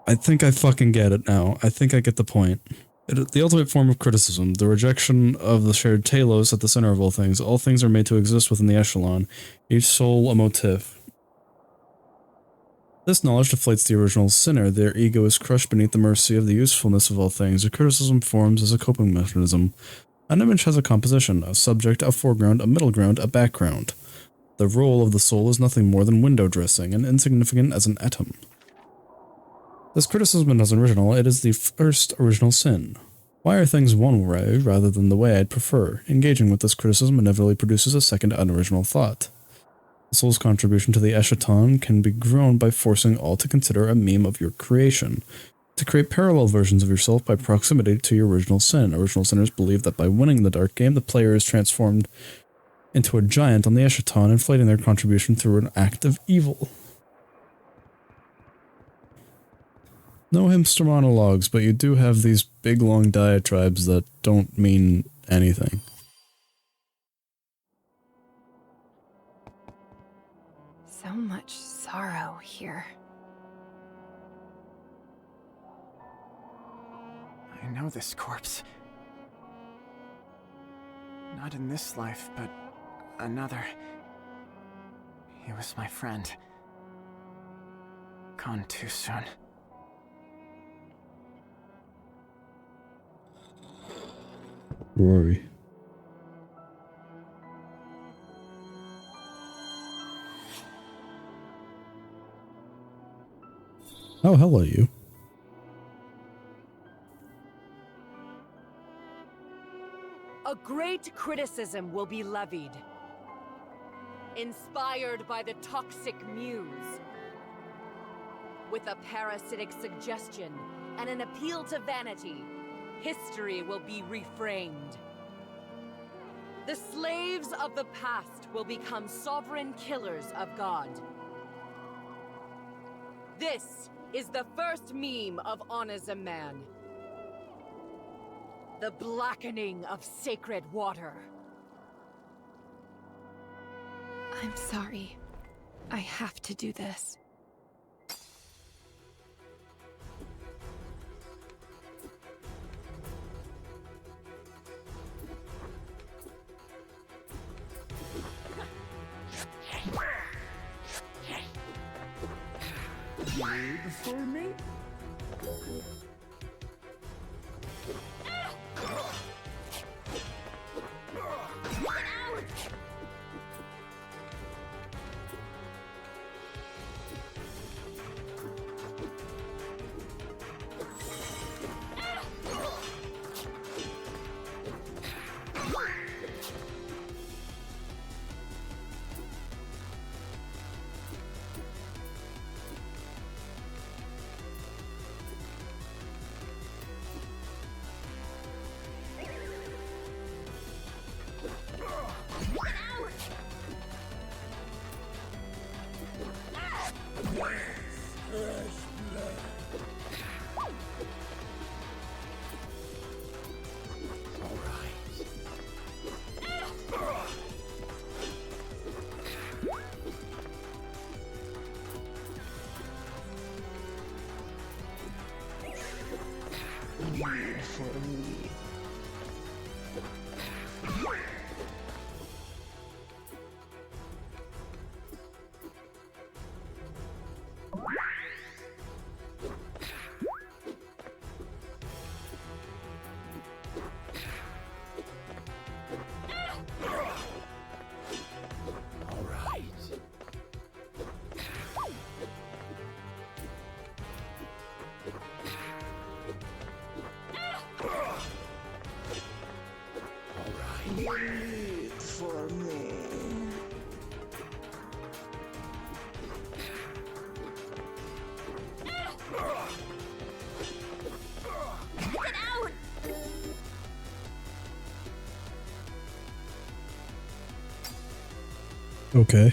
I think I fucking get it now. I think I get the point. The ultimate form of criticism, the rejection of the shared telos at the center of all things. All things are made to exist within the echelon, each soul a motif. This knowledge deflates the original sinner. Their ego is crushed beneath the mercy of the usefulness of all things. A criticism forms as a coping mechanism. An image has a composition, a subject, a foreground, a middle ground, a background. The role of the soul is nothing more than window dressing, and insignificant as an atom. This criticism is original. It is the first original sin. Why are things one way rather than the way I'd prefer? Engaging with this criticism inevitably produces a second unoriginal thought. The soul's contribution to the eschaton can be grown by forcing all to consider a meme of your creation, to create parallel versions of yourself by proximity to your original sin. Original sinners believe that by winning the Dark Game, the player is transformed into a giant on the eschaton, inflating their contribution through an act of evil. No hipster monologues, but you do have these big long diatribes that don't mean anything. So much sorrow here. I know this corpse. Not in this life, but another. He was my friend. Gone too soon. Rory. Oh, hello, you. A great criticism will be levied. Inspired by the toxic muse. With a parasitic suggestion and an appeal to vanity, history will be reframed. The slaves of the past will become sovereign killers of God. This is the first meme of Onism Man. The blackening of sacred water. I'm sorry. I have to do this. Wait for me? Read for me. Read for me. Get out! Okay.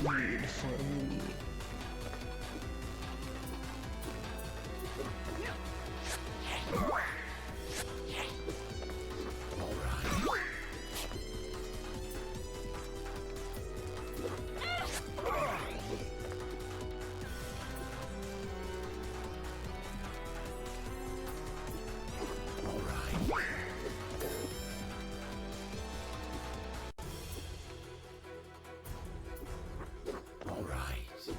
Read for me. All right.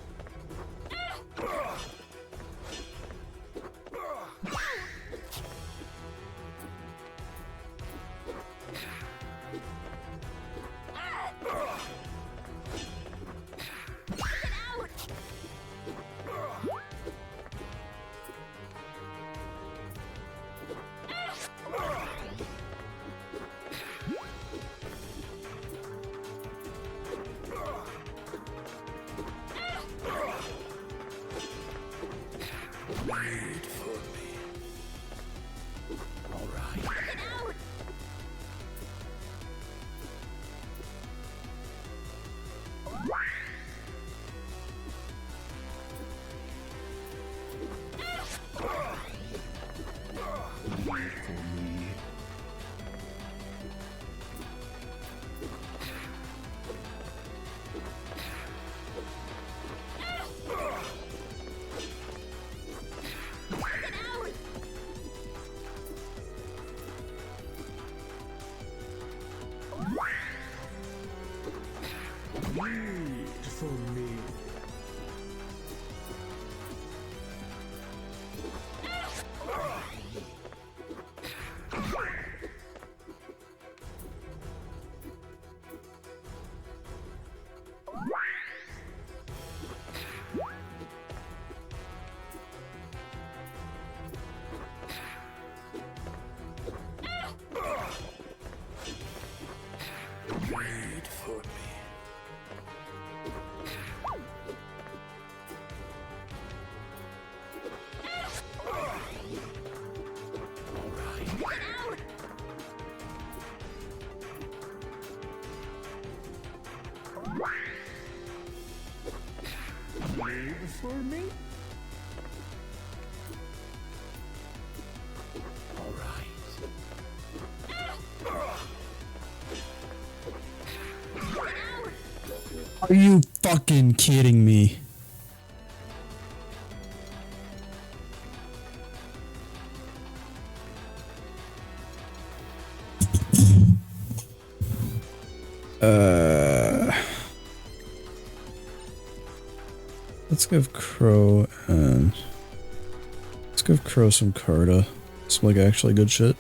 For me? Are you fucking kidding me? Let's give Crow and let's give Crow some Carta. Some like actually good shit.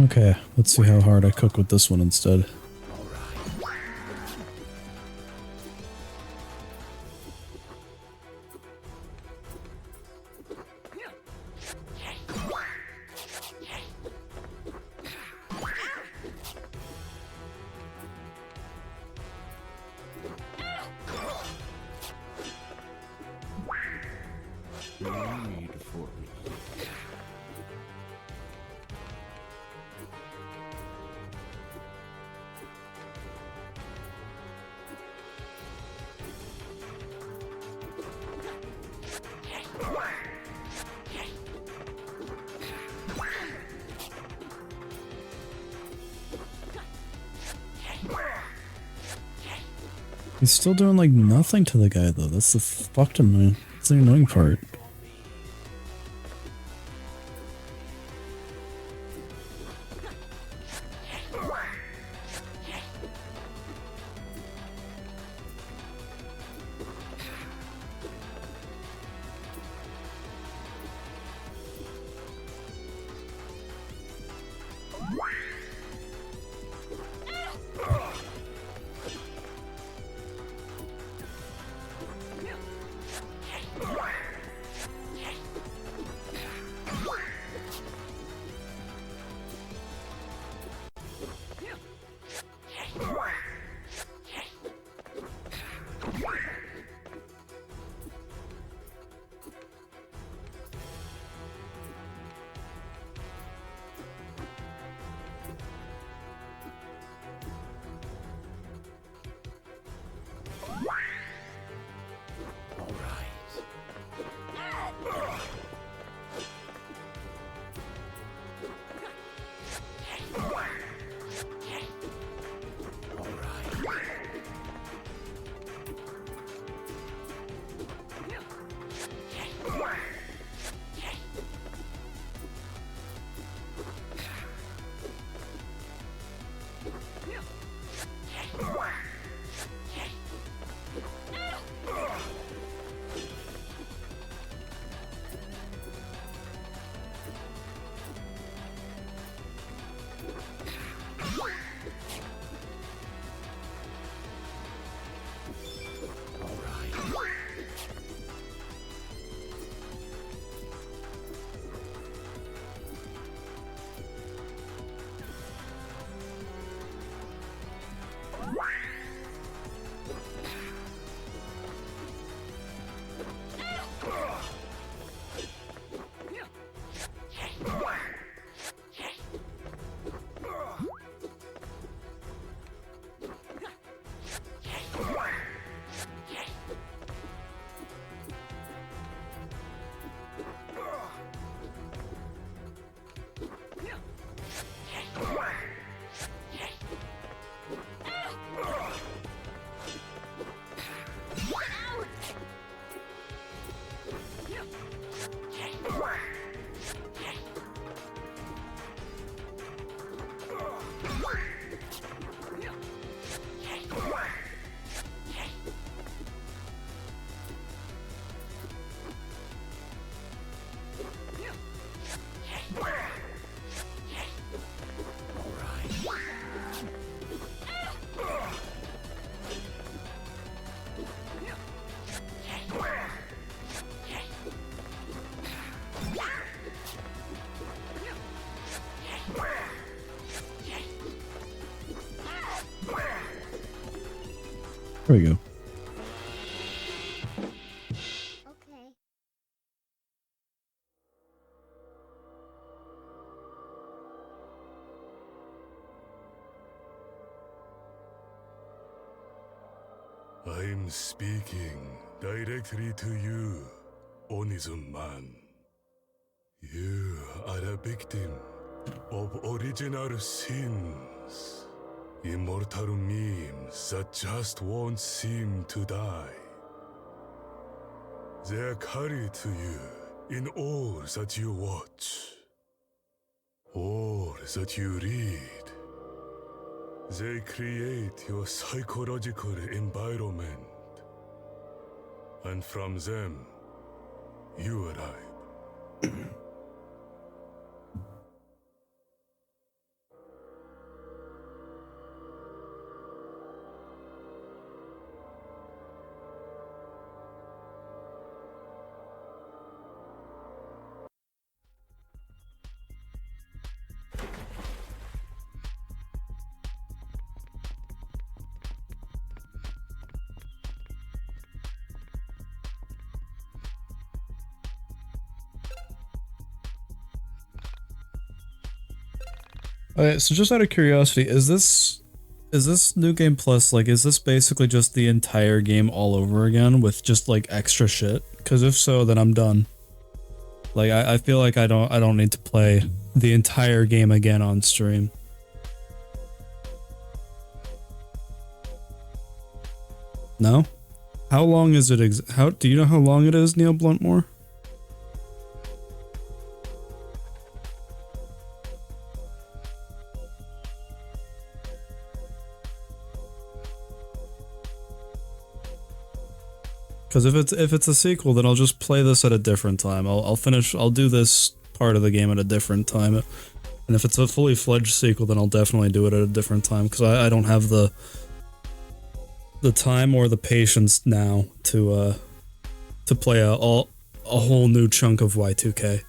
Okay, let's see how hard I cook with this one instead. He's still doing like nothing to the guy though. That's the fucked annoying. That's the annoying part. There we go. Okay. I'm speaking directly to you, Onizuman. You are a victim of original sins. Immortal memes that just won't seem to die. They are carried to you in all that you watch, all that you read. They create your psychological environment, and from them, you arrive. Okay, so just out of curiosity, is this New Game Plus, like, is this basically just the entire game all over again with just like extra shit? Because if so, then I'm done. Like, I feel like I don't need to play the entire game again on stream. No? How long is it? Do you know how long it is, Neil Bluntmore? Because if it's a sequel, then I'll just play this at a different time. I'll do this part of the game at a different time. And if it's a fully fledged sequel, then I'll definitely do it at a different time, because I don't have the time or the patience now to play a whole new chunk of Y2K.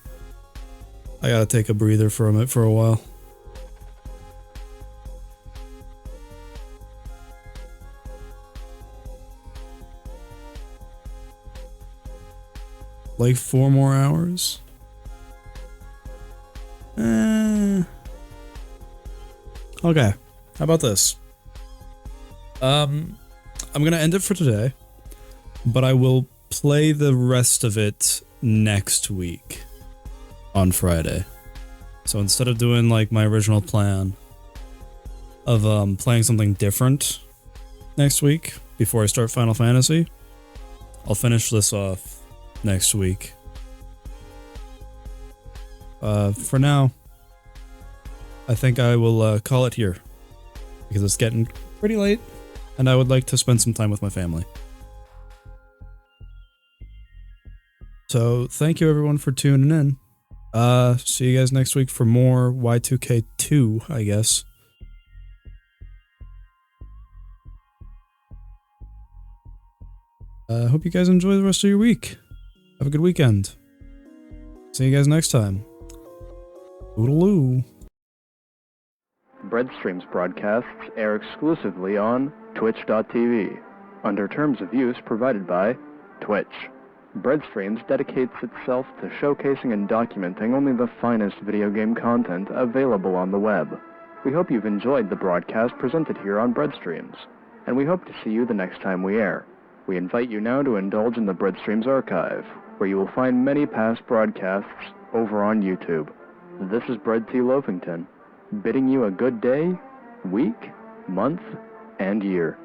I gotta take a breather from it for a while. Like 4 more hours? Okay. How about this? I'm gonna end it for today, but I will play the rest of it next week on Friday. So instead of doing like my original plan of playing something different next week before I start Final Fantasy, I'll finish this off next week. For now, I think I will call it here, because it's getting pretty late and I would like to spend some time with my family. So thank you everyone for tuning in. See you guys next week for more Y2K2, I guess. Hope you guys enjoy the rest of your week. Have a good weekend. See you guys next time. Toodaloo. BreadStreams broadcasts air exclusively on Twitch.tv, under terms of use provided by Twitch. BreadStreams dedicates itself to showcasing and documenting only the finest video game content available on the web. We hope you've enjoyed the broadcast presented here on BreadStreams, and we hope to see you the next time we air. We invite you now to indulge in the BreadStreams archive, where you will find many past broadcasts over on YouTube. This is Bread T. Loafington, bidding you a good day, week, month, and year.